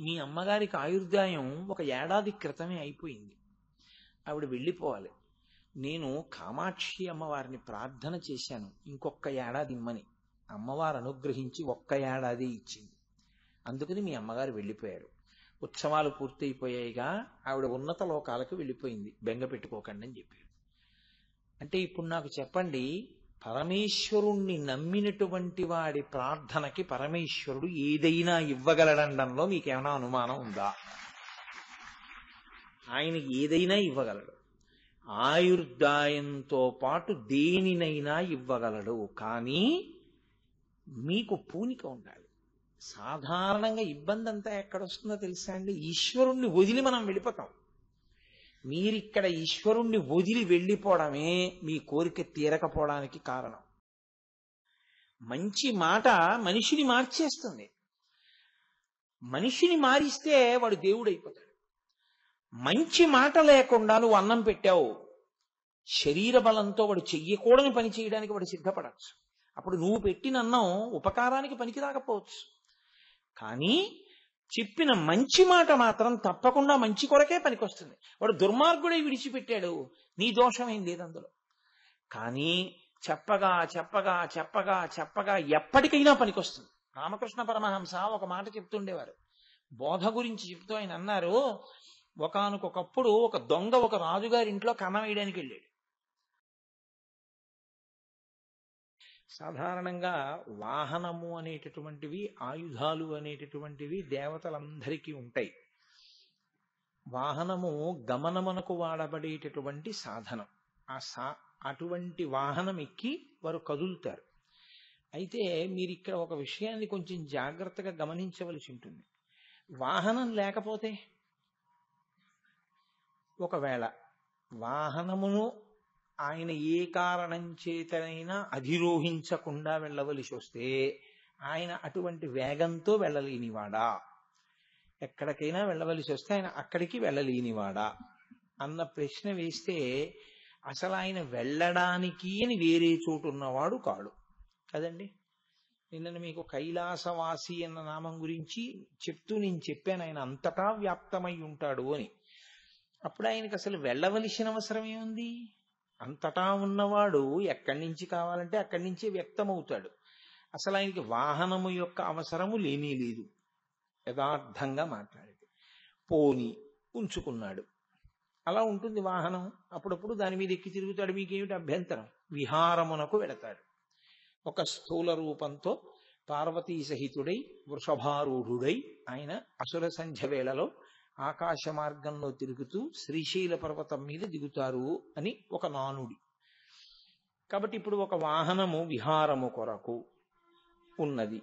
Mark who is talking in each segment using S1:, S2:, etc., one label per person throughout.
S1: మీ అమ్మగారికి ఆయుర్దాయం ఒక ఏడాది క్రితమే అయిపోయింది. ఆవిడ వెళ్ళిపోవాలి. నేను కామాక్షి అమ్మవారిని ప్రార్థన చేశాను, ఇంకొక ఏడాది ఇమ్మని. అమ్మవారు అనుగ్రహించి ఒక్క ఏడాది ఇచ్చింది. అందుకని మీ అమ్మగారు వెళ్ళిపోయారు. ఉత్సవాలు పూర్తయిపోయాయిగా, ఆవిడ ఉన్నత లోకాలకు వెళ్ళిపోయింది, బెంగ పెట్టుకోకండి అని చెప్పారు. అంటే ఇప్పుడు నాకు చెప్పండి, పరమేశ్వరుణ్ణి నమ్మినటువంటి వాడి ప్రార్థనకి పరమేశ్వరుడు ఏదైనా ఇవ్వగలడంలో మీకేమైనా అనుమానం ఉందా? ఆయనకి ఏదైనా ఇవ్వగలడు. ఆయుర్దాయంతో పాటు దేనినైనా ఇవ్వగలడు. కానీ మీకు పూనిక ఉండాలి. సాధారణంగా ఇబ్బంది అంతా ఎక్కడొస్తుందో తెలుసా అండి? ఈశ్వరుణ్ణి వదిలి మనం వెళ్ళిపోతాం. మీరిక్కడ ఈశ్వరుణ్ణి వదిలి వెళ్ళిపోవడమే మీ కోరిక తీరకపోవడానికి కారణం. మంచి మాట మనిషిని మార్చేస్తుంది. మనిషిని మారిస్తే వాడు దేవుడైపోతాడు. మంచి మాట లేకుండా నువ్వు అన్నం పెట్టావు, శరీర బలంతో వాడు చెయ్యకూడని పని చేయడానికి వాడు సిద్ధపడచ్చు. అప్పుడు నువ్వు పెట్టిన అన్నం ఉపకారానికి పనికి రాకపోవచ్చు. కానీ చెప్పిన మంచి మాట మాత్రం తప్పకుండా మంచి కొరకే పనికొస్తుంది. వాడు దుర్మార్గుడే విడిచిపెట్టాడు, నీ దోషమేం లేదు అందులో. కానీ చెప్పగా చెప్పగా చెప్పగా చెప్పగా ఎప్పటికైనా పనికొస్తుంది. రామకృష్ణ పరమహంస ఒక మాట చెప్తుండేవారు. బోధ గురించి చెప్తూ ఆయన అన్నారు, ఒకానొకప్పుడు ఒక దొంగ ఒక రాజుగారి ఇంట్లో కన్నం వేయడానికి వెళ్ళాడు. సాధారణంగా వాహనము అనేటటువంటివి, ఆయుధాలు అనేటటువంటివి దేవతలందరికీ ఉంటాయి. వాహనము గమనమునకు వాడబడేటటువంటి సాధనం. అటువంటి వాహనం ఎక్కి వారు కదులుతారు. అయితే మీరు ఇక్కడ ఒక విషయాన్ని కొంచెం జాగ్రత్తగా గమనించవలసి ఉంటుంది. వాహనం లేకపోతే, ఒకవేళ వాహనమును ఆయన ఏ కారణం చేతనైనా అధిరోహించకుండా వెళ్ళవలసి వస్తే ఆయన అటువంటి వేగంతో వెళ్ళలేనివాడా? ఎక్కడికైనా వెళ్ళవలసి వస్తే ఆయన అక్కడికి వెళ్ళలేనివాడా అన్న ప్రశ్న వేస్తే, అసలు ఆయన వెళ్ళడానికి అని వేరే చోటు ఉన్నవాడు కాడు కదండి. నిన్న మీకు కైలాసవాసి అన్న నామం గురించి చెప్తూ నేను చెప్పాను, ఆయన అంతటా వ్యాప్తమై ఉంటాడు అని. అప్పుడు ఆయనకి అసలు వెళ్ళవలసిన అవసరం ఏముంది? అంతటా ఉన్నవాడు ఎక్కడి నుంచి కావాలంటే అక్కడి నుంచే వ్యక్తమవుతాడు. అసలు ఆయనకి వాహనము యొక్క అవసరము లేనే లేదు. యథార్థంగా మాట్లాడితే పోని ఉంచుకున్నాడు, అలా ఉంటుంది వాహనం. అప్పుడప్పుడు దాని మీద ఎక్కి తిరుగుతాడు, మీకేమిటి అభ్యంతరం? విహారమునకు వెళతాడు. ఒక స్థూల రూపంతో పార్వతీ సహితుడై వృషభారూఢుడై ఆయన అసుర సంధ్య వేళలో ఆకాశ మార్గంలో తిరుగుతూ శ్రీశైల పర్వతం మీద దిగుతారు అని ఒక నానుడి. కాబట్టి ఇప్పుడు ఒక వాహనము విహారము కొరకు ఉన్నది,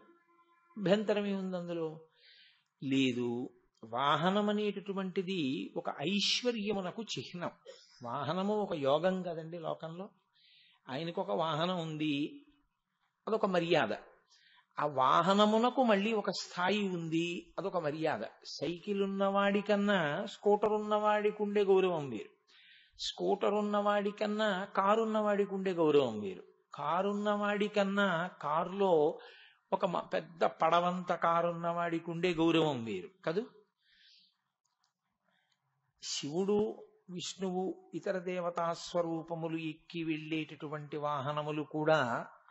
S1: అభ్యంతరమే ఉంది అందులో? లేదు. వాహనం అనేటటువంటిది ఒక ఐశ్వర్యమునకు చిహ్నం. వాహనము ఒక యోగం కదండి లోకంలో. ఆయనకు ఒక వాహనం ఉంది, అదొక మర్యాద. ఆ వాహనమునకు మళ్ళీ ఒక స్థాయి ఉంది, అదొక మర్యాద. సైకిల్ ఉన్నవాడి కన్నా స్కూటర్ ఉన్నవాడికి ఉండే గౌరవం వేరు. స్కూటర్ ఉన్నవాడి కన్నా కారు ఉన్నవాడికి ఉండే గౌరవం వేరు. కారు ఉన్నవాడి కన్నా కారులో ఒక పెద్ద పడవంత కారు ఉన్నవాడికి ఉండే గౌరవం వేరు కదూ. శివుడు, విష్ణువు, ఇతర దేవతా స్వరూపములు ఎక్కి వెళ్ళేటటువంటి వాహనములు కూడా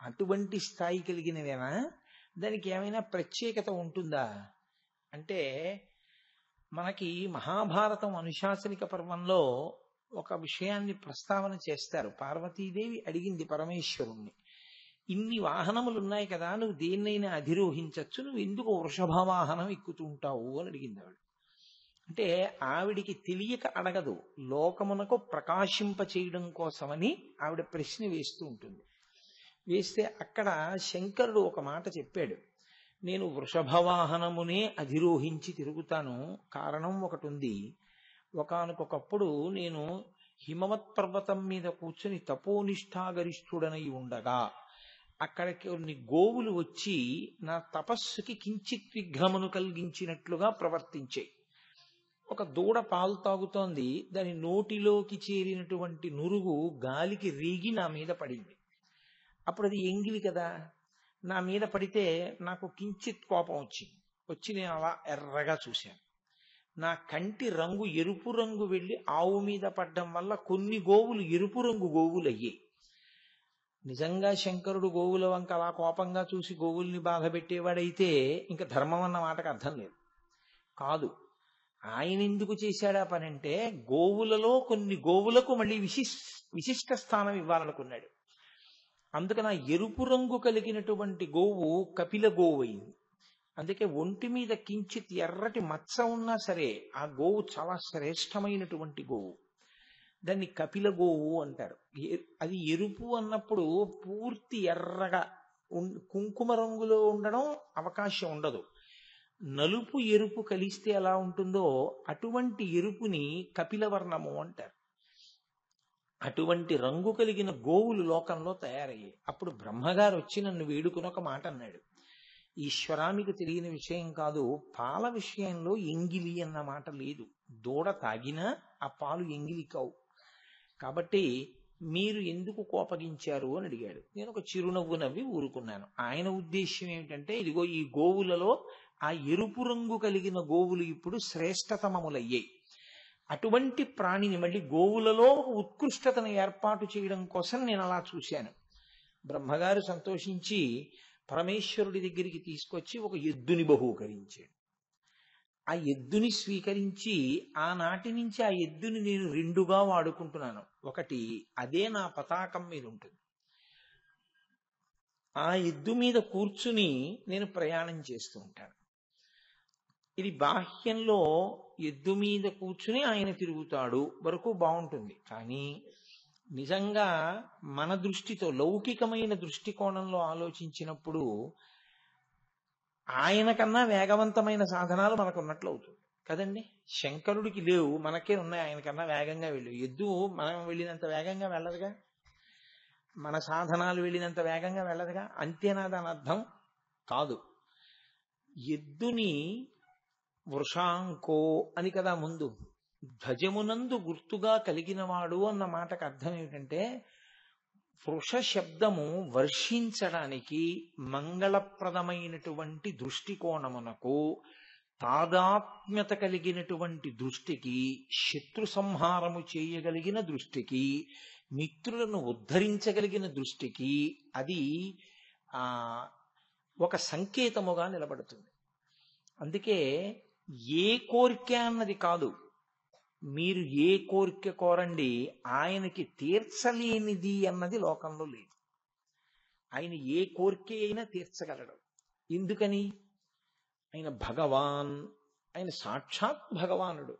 S1: అటువంటి స్థాయి కలిగినవేనా? దానికి ఏమైనా ప్రత్యేకత ఉంటుందా అంటే, మనకి మహాభారతం అనుశాసనిక పర్వంలో ఒక విషయాన్ని ప్రస్తావన చేస్తారు. పార్వతీదేవి అడిగింది పరమేశ్వరుణ్ణి, ఇన్ని వాహనములు ఉన్నాయి కదా, నువ్వు దేన్నైనా అధిరోహించచ్చు, నువ్వు ఎందుకు వృషభ వాహనం ఎక్కుతుంటావు అని అడిగింది ఆవిడ. అంటే ఆవిడికి తెలియక అడగదు, లోకమునకు ప్రకాశింప చేయడం కోసమని ఆవిడ ప్రశ్న వేస్తూ ఉంటుంది. వేస్తే అక్కడ శంకరుడు ఒక మాట చెప్పాడు, నేను వృషభవాహనమునే అధిరోహించి తిరుగుతాను. కారణం ఒకటి ఉంది. ఒకానొకప్పుడు నేను హిమవత్ పర్వతం మీద కూర్చుని తపోనిష్ఠాగరిష్ఠుడనై ఉండగా అక్కడికి కొన్ని గోవులు వచ్చి నా తపస్సుకి కించిత్ విఘ్నమును కలిగించినట్లుగా ప్రవర్తించాయి. ఒక దూడ పాలు తాగుతోంది, దాని నోటిలోకి చేరినటువంటి నురుగు గాలికి రీగి నా మీద పడింది. అప్పుడు అది ఎంగిలి కదా, నా మీద పడితే నాకు కించిత్ కోపం వచ్చింది. వచ్చి నేను అలా ఎర్రగా చూశాను. నా కంటి రంగు ఎరుపు రంగు వెళ్ళి ఆవు మీద పడ్డం వల్ల కొన్ని గోవులు ఎరుపు రంగు గోవులు అయ్యాయి. నిజంగా శంకరుడు గోవుల వంక అలా కోపంగా చూసి గోవుల్ని బాధ పెట్టేవాడైతే ఇంకా ధర్మం అన్న మాటకు అర్థం లేదు. కాదు, ఆయన ఎందుకు చేశాడా పని అంటే గోవులలో కొన్ని గోవులకు మళ్ళీ విశిష్ట స్థానం ఇవ్వాలనుకున్నాడు. అందుకని ఆ ఎరుపు రంగు కలిగినటువంటి గోవు కపిల గోవు అయింది. అందుకే ఒంటి మీద కించిత్ ఎర్రటి మచ్చ ఉన్నా సరే ఆ గోవు చాలా శ్రేష్టమైనటువంటి గోవు. దాన్ని కపిల గోవు అంటారు. అది ఎరుపు అన్నప్పుడు పూర్తి ఎర్రగా కుంకుమ రంగులో ఉండడం అవకాశం ఉండదు. నలుపు ఎరుపు కలిస్తే ఎలా ఉంటుందో అటువంటి ఎరుపుని కపిలవర్ణము అంటారు. అటువంటి రంగు కలిగిన గోవులు లోకంలో తయారయ్యాయి. అప్పుడు బ్రహ్మగారు వచ్చి నన్ను వేడుకుని ఒక మాట అన్నాడు. ఈశ్వరానికి తెలియని విషయం కాదు, పాల విషయంలో ఎంగిలి అన్న మాట లేదు. దూడ తాగినా ఆ పాలు ఎంగిలి కావు. కాబట్టి మీరు ఎందుకు కోపగించారు అని అడిగాడు. నేను ఒక చిరునవ్వు నవ్వి ఊరుకున్నాను. ఆయన ఉద్దేశ్యం ఏమిటంటే ఇదిగో ఈ గోవులలో ఆ ఎరుపు రంగు కలిగిన గోవులు ఇప్పుడు శ్రేష్టతమములయ్యాయి. అటువంటి ప్రాణిని మళ్ళీ గోవులలో ఉత్కృష్టతను ఏర్పాటు చేయడం కోసం నేను అలా చూశాను. బ్రహ్మగారు సంతోషించి పరమేశ్వరుడి దగ్గరికి తీసుకొచ్చి ఒక ఎద్దుని బహూకరించాడు. ఆ ఎద్దుని స్వీకరించి ఆనాటి నుంచి ఆ ఎద్దుని నేను రెండుగా వాడుకుంటున్నాను. ఒకటి అదే నా పతాకం మీద ఉంటుంది. ఆ ఎద్దు మీద కూర్చుని నేను ప్రయాణం చేస్తూ ఉంటాను. ఇది బాహ్యంలో ఎద్దు మీద కూర్చుని ఆయన తిరుగుతాడు వరకు బాగుంటుంది. కానీ నిజంగా మన దృష్టితో లౌకికమైన దృష్టికోణంలో ఆలోచించినప్పుడు ఆయన కన్నా వేగవంతమైన సాధనాలు మనకు ఉన్నట్లు అవుతుంది కదండి. శంకరుడికి లేవు, మనకే ఉన్నాయి. ఆయన కన్నా వేగంగా వెళ్ళు. ఎద్దు మనం వెళ్ళినంత వేగంగా వెళ్ళదుగా, మన సాధనాలు వెళ్ళినంత వేగంగా వెళ్ళదుగా. అంతేనా దాని అర్థం? కాదు. ఎద్దుని వృషాంకో అని కదా ముందు, ధ్వజమునందు గుర్తుగా కలిగినవాడు అన్న మాటకు అర్థం ఏమిటంటే వృష శబ్దము వర్షించడానికి మంగళప్రదమైనటువంటి దృష్టికోణమునకు, తాదాత్మ్యత కలిగినటువంటి దృష్టికి, శత్రు సంహారము చేయగలిగిన దృష్టికి, మిత్రులను ఉద్ధరించగలిగిన దృష్టికి అది ఒక సంకేతముగా నిలబడుతుంది. అందుకే ఏ కోరిక అన్నది కాదు, మీరు ఏ కోరిక కోరండి, ఆయనకి తీర్చలేనిది అన్నది లోకంలో లేదు. ఆయన ఏ కోరిక అయినా తీర్చగలడు. ఎందుకని? ఆయన భగవాన్, ఆయన సాక్షాత్ భగవానుడు.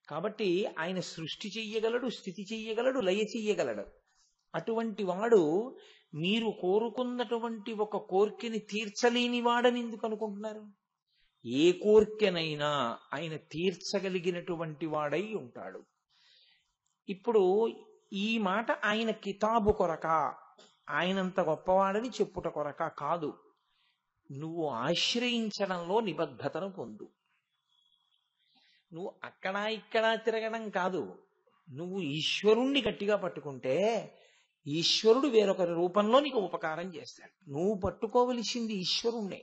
S1: కాబట్టి ఆయన సృష్టి చెయ్యగలడు, స్థితి చెయ్యగలడు, లయ చెయ్యగలడు. అటువంటి వాడు మీరు కోరుకున్నటువంటి ఒక కోరికని తీర్చలేని వాడని ఎందుకు అనుకుంటున్నారు? ఏ కోరికనైనా ఆయన తీర్చగలిగినటువంటి వాడై ఉంటాడు. ఇప్పుడు ఈ మాట ఆయన కితాబు కొరక, ఆయనంత గొప్పవాడని చెప్పుట కొరక కాదు. నువ్వు ఆశ్రయించడంలో నిబద్ధతను పొందు. నువ్వు అక్కడా ఇక్కడా తిరగడం కాదు. నువ్వు ఈశ్వరుణ్ణి గట్టిగా పట్టుకుంటే ఈశ్వరుడు వేరొకరి రూపంలో నీకు ఉపకారం చేస్తాడు. నువ్వు పట్టుకోవలసింది ఈశ్వరుణ్ణే.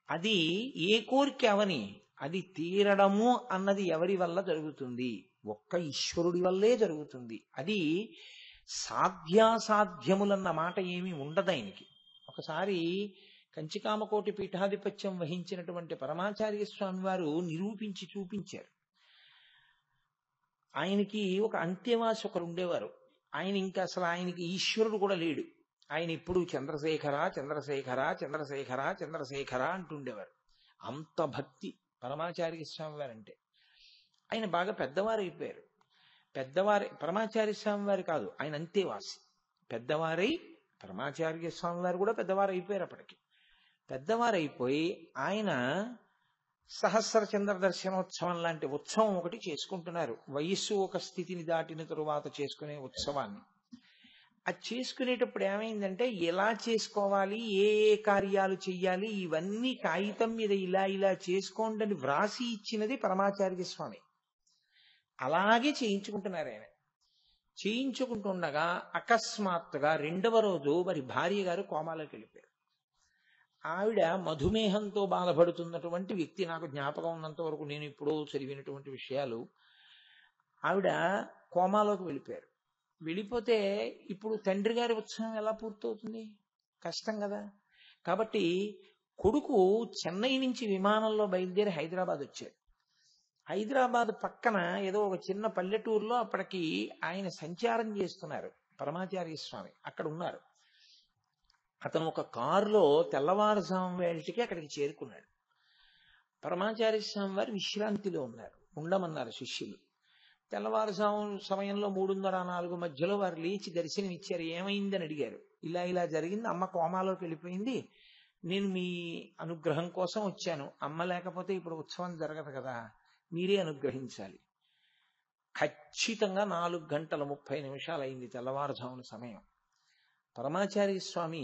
S1: అది ఏ కోరిక అవని, అది తీరడము అన్నది ఎవరి వల్ల జరుగుతుంది? ఒక్క ఈశ్వరుడి వల్లే జరుగుతుంది. అది సాధ్యాసాధ్యములన్న మాట ఏమీ ఉండదు ఆయనకి. ఒకసారి కంచికామకోటి పీఠాధిపత్యం వహించినటువంటి పరమాచార్య స్వామి వారు నిరూపించి చూపించారు. ఆయనకి ఒక అంత్యవాసి ఒకరు ఉండేవారు. ఆయన ఇంకా అసలు ఆయనకి ఈశ్వరుడు కూడా లేడు. ఆయన ఇప్పుడు చంద్రశేఖర చంద్రశేఖర చంద్రశేఖర చంద్రశేఖర అంటుండేవారు. అంత భక్తి పరమాచార్య స్వామి వారంటే. ఆయన బాగా పెద్దవారు అయిపోయారు. పరమాచార్య స్వామి వారు కాదు, ఆయన అంతేవాసి. పెద్దవారై పరమాచార్య స్వామి వారు కూడా పెద్దవారు అయిపోయారు. అప్పటికి పెద్దవారైపోయి ఆయన సహస్ర చంద్ర దర్శనోత్సవం లాంటి ఉత్సవం ఒకటి చేసుకుంటున్నారు. వయస్సు ఒక స్థితిని దాటిన తరువాత చేసుకునే ఉత్సవాన్ని. అది చేసుకునేటప్పుడు ఏమైందంటే ఎలా చేసుకోవాలి, ఏ ఏ కార్యాలు చెయ్యాలి, ఇవన్నీ కాగితం మీద ఇలా ఇలా చేసుకోండి అని వ్రాసి ఇచ్చినది పరమాచార్య స్వామి. అలాగే చేయించుకుంటున్నారు ఆయన. చేయించుకుంటుండగా అకస్మాత్తుగా రెండవ రోజు వారి భార్య గారు కోమాలోకి వెళ్ళిపోయారు. ఆవిడ మధుమేహంతో బాధపడుతున్నటువంటి వ్యక్తి. నాకు జ్ఞాపకం ఉన్నంత వరకు నేను ఇప్పుడు చదివినటువంటి విషయాలు. ఆవిడ కోమాలోకి వెళ్ళిపోయారు. వెళ్ళిపోతే ఇప్పుడు తండ్రి గారి ఉత్సవం ఎలా పూర్తవుతుంది? కష్టం కదా. కాబట్టి కొడుకు చెన్నై నుంచి విమానంలో బయలుదేరి హైదరాబాద్ వచ్చాడు. హైదరాబాద్ పక్కన ఏదో ఒక చిన్న పల్లెటూరులో అప్పటికి ఆయన సంచారం చేస్తున్నారు పరమాచార్య స్వామి. అక్కడ ఉన్నారు. అతను ఒక కారులో తెల్లవారుజాము వేళటికి అక్కడికి చేరుకున్నాడు. పరమాచార్య స్వామి వారు విశ్రాంతిలో ఉన్నారు. ఉండమన్నారు శిష్యులు. తెల్లవారుజాము సమయంలో 3:30-4 మధ్యలో వారు లేచి దర్శనం ఇచ్చారు. ఏమైందని అడిగారు. ఇలా ఇలా జరిగింది, అమ్మ కోమాలోకి వెళ్ళిపోయింది, నేను మీ అనుగ్రహం కోసం వచ్చాను. అమ్మ లేకపోతే ఇప్పుడు ఉత్సవం జరగదు కదా, మీరే అనుగ్రహించాలి. ఖచ్చితంగా 4:30 అయింది తెల్లవారుజామున సమయం. పరమాచార్య స్వామి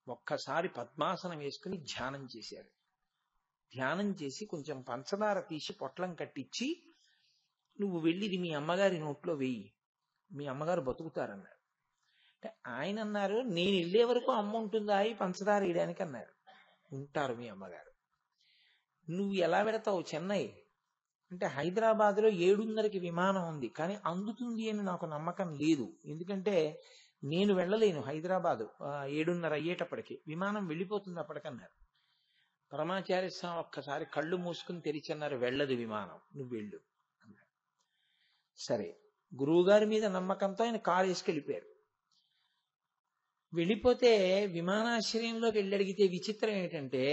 S1: ఒక్కసారి పద్మాసనం వేసుకుని ధ్యానం చేశారు. ధ్యానం చేసి కొంచెం పంచదార తీసి పొట్లం కట్టించి, నువ్వు వెళ్ళి ఇది మీ అమ్మగారి నోట్లో వెయ్యి, మీ అమ్మగారు బతుకుతారన్నారు. అంటే ఆయన అన్నారు, నేను వెళ్ళే వరకు అమ్మ ఉంటుందా ఈ పంచదార వేయడానికి అన్నారు. ఉంటారు మీ అమ్మగారు. నువ్వు ఎలా పెడతావు చెన్నై అంటే? హైదరాబాద్లో 7:30కి విమానం ఉంది, కానీ అందుతుంది అని నాకు నమ్మకం లేదు. ఎందుకంటే నేను వెళ్ళలేను హైదరాబాదు 7:30 అయ్యేటప్పటికి, విమానం వెళ్ళిపోతుంది అప్పటికన్నారు. పరమాచార్య స్వామి ఒక్కసారి కళ్ళు మూసుకుని తెరిచన్నారు, వెళ్ళదు విమానం, నువ్వు వెళ్ళు అన్నారు. సరే, గురువుగారి మీద నమ్మకంతో ఆయన కారు వేసుకెళ్ళిపోయారు. వెళ్ళిపోతే విమానాశ్రయంలోకి వెళ్ళి అడిగితే విచిత్రం ఏంటంటే,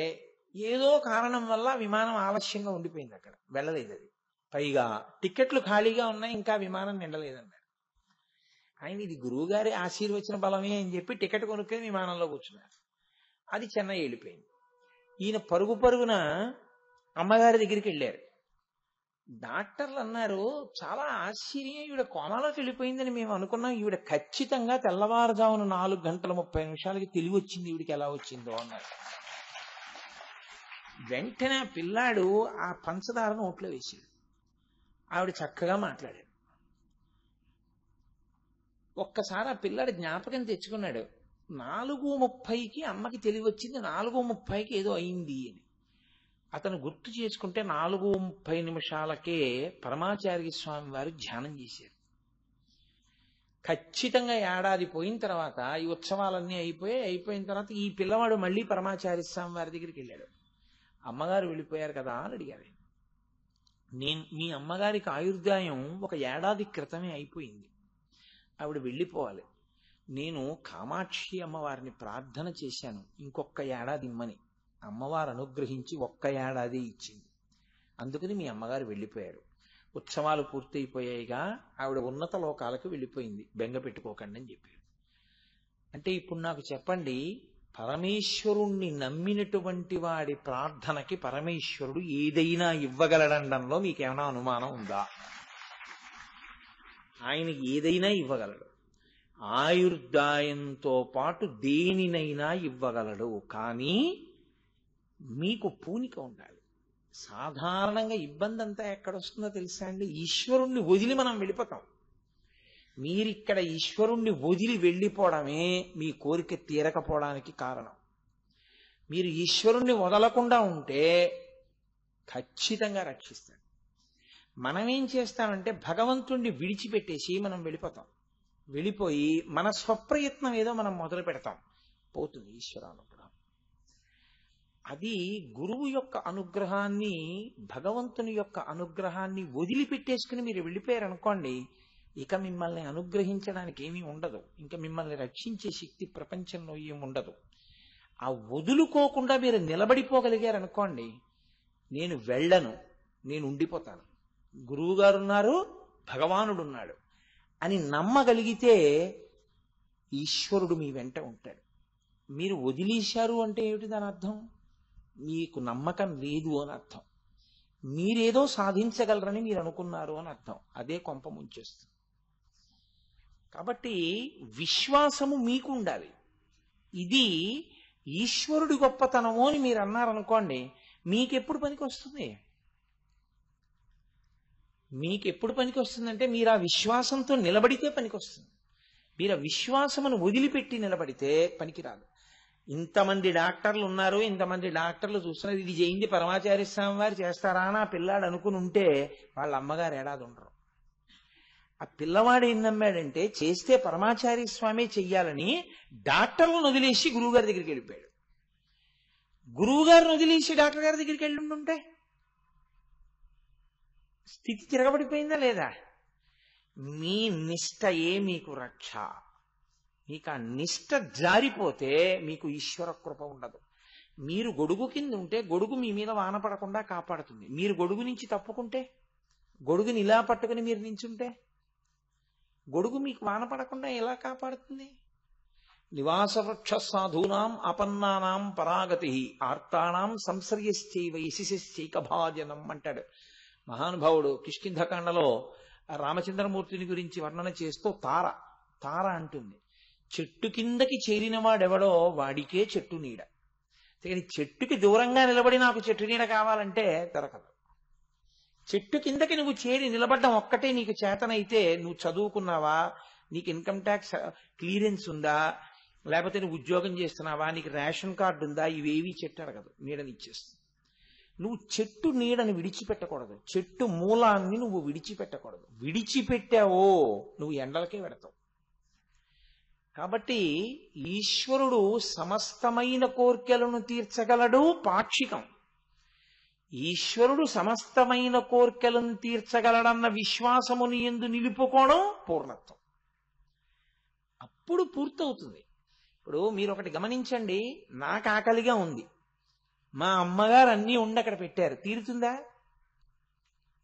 S1: ఏదో కారణం వల్ల విమానం ఆలస్యంగా ఉండిపోయింది, అక్కడ వెళ్ళలేదు అది. పైగా టికెట్లు ఖాళీగా ఉన్నాయి, ఇంకా విమానం నిండలేదన్నారు. ఆయన ఇది గురువుగారి ఆశీర్వచన బలమే అని చెప్పి టికెట్ కొనుక్కొని విమానంలో కూర్చున్నారు. అది చెన్నై వెళ్ళిపోయింది. ఈయన పరుగు పరుగున అమ్మగారి దగ్గరికి వెళ్ళారు. డాక్టర్లు అన్నారు, చాలా ఆశ్చర్యం, ఈవిడ కోమాలోకి వెళ్ళిపోయిందని మేము అనుకున్నాం, ఈవిడ ఖచ్చితంగా తెల్లవారుజామున 4:30 తెలివి వచ్చింది, ఈవిడికి ఎలా వచ్చిందో అన్నారు. వెంటనే పిల్లాడు ఆ పంచదార నోట్లో వేశాడు. ఆవిడ చక్కగా మాట్లాడాడు. ఒక్కసారి ఆ పిల్లాడు జ్ఞాపకం తెచ్చుకున్నాడు, 4:30కి అమ్మకి తెలివి వచ్చింది, 4:30కి ఏదో అయింది అని. అతను గుర్తు చేసుకుంటే 4:30 పరమాచార్య స్వామి వారు ధ్యానం చేశారు. ఖచ్చితంగా ఏడాది పోయిన తర్వాత ఈ ఉత్సవాలన్నీ అయిపోయిన తర్వాత ఈ పిల్లవాడు మళ్ళీ పరమాచార్య స్వామి వారి దగ్గరికి వెళ్ళాడు. అమ్మగారు వెళ్ళిపోయారు కదా అని అడిగారు. మీ అమ్మగారికి ఆయుర్దాయం 1 ఏడాది క్రితమే అయిపోయింది, ఆవిడ వెళ్ళిపోవాలి. నేను కామాక్షి అమ్మవారిని ప్రార్థన చేశాను, ఇంకొక ఏడాది ఇమ్మని. అమ్మవారు అనుగ్రహించి 1 ఏడాది ఇచ్చింది. అందుకని మీ అమ్మగారు వెళ్ళిపోయారు. ఉత్సవాలు పూర్తయిపోయాయిగా, ఆవిడ ఉన్నత లోకాలకు వెళ్ళిపోయింది, బెంగ పెట్టుకోకండి అని చెప్పారు. అంటే ఇప్పుడు నాకు చెప్పండి, పరమేశ్వరుణ్ణి నమ్మినటువంటి వాడి ప్రార్థనకి పరమేశ్వరుడు ఏదైనా ఇవ్వగలడంలో మీకేమైనా అనుమానం ఉందా? ఆయన ఏదైనా ఇవ్వగలడు. ఆయుర్దాయంతో పాటు దేనినైనా ఇవ్వగలడు. కానీ మీకు పూనిక ఉండాలి. సాధారణంగా ఇబ్బంది అంతా ఎక్కడొస్తుందో తెలుసా అండి? ఈశ్వరుణ్ణి వదిలి మనం వెళ్ళిపోతాం. మీరిక్కడ ఈశ్వరుణ్ణి వదిలి వెళ్ళిపోవడమే మీ కోరిక తీరకపోవడానికి కారణం. మీరు ఈశ్వరుణ్ణి వదలకుండా ఉంటే ఖచ్చితంగా రక్షిస్తాడు. మనం ఏం చేస్తామంటే భగవంతుణ్ణి విడిచిపెట్టేసి మనం వెళ్ళిపోతాం. వెళ్ళిపోయి మన స్వప్రయత్నం ఏదో మనం మొదలు పెడతాం, పోతుంది ఈశ్వరానుగ్రహం. అది గురువు యొక్క అనుగ్రహాన్ని, భగవంతుని యొక్క అనుగ్రహాన్ని వదిలిపెట్టేసుకుని మీరు వెళ్ళిపోయారనుకోండి, ఇక మిమ్మల్ని అనుగ్రహించడానికి ఏమీ ఉండదు, ఇంకా మిమ్మల్ని రక్షించే శక్తి ప్రపంచంలో ఏమి ఉండదు. ఆ వదులుకోకుండా మీరు నిలబడిపోగలిగారనుకోండి, నేను వెళ్ళను, నేను ఉండిపోతాను, గురువు గారు ఉన్నారు, భగవానుడు ఉన్నాడు అని నమ్మగలిగితే ఈశ్వరుడు మీ వెంట ఉంటాడు. మీరు వదిలేశారు అంటే ఏమిటి దాని అర్థం? మీకు నమ్మకం లేదు అని అర్థం. మీరేదో సాధించగలరని మీరు అనుకున్నారు అని అర్థం. అదే కొంప ముంచేస్తుంది. కాబట్టి విశ్వాసము మీకు ఉండాలి. ఇది ఈశ్వరుడి గొప్పతనము అని మీరు అన్నారనుకోండి, మీకెప్పుడు పనికి వస్తుంది? మీకెప్పుడు పనికి వస్తుందంటే మీరు ఆ విశ్వాసంతో నిలబడితే పనికి వస్తుంది. మీరు ఆ విశ్వాసమును వదిలిపెట్టి నిలబడితే పనికిరాదు. ఇంతమంది డాక్టర్లు ఉన్నారు, ఇంతమంది డాక్టర్లు చూస్తున్నారు, ఇది చేయింది పరమాచార్య స్వామి వారు చేస్తారా అని ఆ పిల్లాడు అనుకుని ఉంటే వాళ్ళ అమ్మగారు ఏడాది ఉండరు. ఆ పిల్లవాడు ఏం నమ్మాడంటే చేస్తే పరమాచార్య స్వామి చెయ్యాలని డాక్టర్లను వదిలేసి గురువుగారి దగ్గరికి వెళ్ళిపోయాడు. గురువుగారిని వదిలేసి డాక్టర్ గారి దగ్గరికి వెళ్ళి ఉంటే స్థితి తిరగబడిపోయిందా లేదా? మీ నిష్టయే మీకు రక్ష. మీకు ఆ నిష్ట జారిపోతే మీకు ఈశ్వర కృప ఉండదు. మీరు గొడుగు కింద ఉంటే గొడుగు మీ మీద వాన పడకుండా కాపాడుతుంది. మీరు గొడుగు నుంచి తప్పుకుంటే, గొడుగుని ఇలా పట్టుకుని మీరు నించుంటే గొడుగు మీకు వాన పడకుండా ఎలా కాపాడుతుంది? నివాస వృక్ష సాధూనాం ఆపన్నానాం పరాగతి ఆర్తానాం సంశ్రయశ్చైవ యశిశ్చైకభాజనం అంటాడు మహానుభావుడు. కిష్కింధకాండలో రామచంద్రమూర్తిని గురించి వర్ణన చేస్తూ తార అంటుంది, చెట్టు కిందకి చేరిన వాడెవడో వాడికే చెట్టు నీడ. కానీ చెట్టుకి దూరంగా నిలబడి నాకు చెట్టు నీడ కావాలంటే దొరకదు. చెట్టు కిందకి నువ్వు చేరి నిలబడ్డం ఒక్కటే నీకు చేతనైతే, నువ్వు చదువుకున్నావా, నీకు ఇన్కమ్ ట్యాక్స్ క్లియరెన్స్ ఉందా, లేకపోతే నువ్వు ఉద్యోగం చేస్తున్నావా, నీకు రేషన్ కార్డు ఉందా, ఇవేవి చెట్టు అడగదు, నీడనిచ్చేస్తుంది. నువ్వు చెట్టు నీడని విడిచిపెట్టకూడదు, చెట్టు మూలాన్ని నువ్వు విడిచిపెట్టకూడదు. విడిచిపెట్టావో నువ్వు ఎండలకే పెడతావు. కాబట్టి ఈశ్వరుడు సమస్తమైన కోర్కెలను తీర్చగలడు, పాక్షికం. ఈశ్వరుడు సమస్తమైన కోర్కెలను తీర్చగలడన్న విశ్వాసముని యందు నిలుపుకోవడం పూర్ణత్వం. అప్పుడు పూర్తవుతుంది. ఇప్పుడు మీరు ఒకటి గమనించండి, నాకు ఆకలిగా ఉంది, మా అమ్మగారు అన్నీ ఉండి అక్కడ పెట్టారు, తీరుతుందా?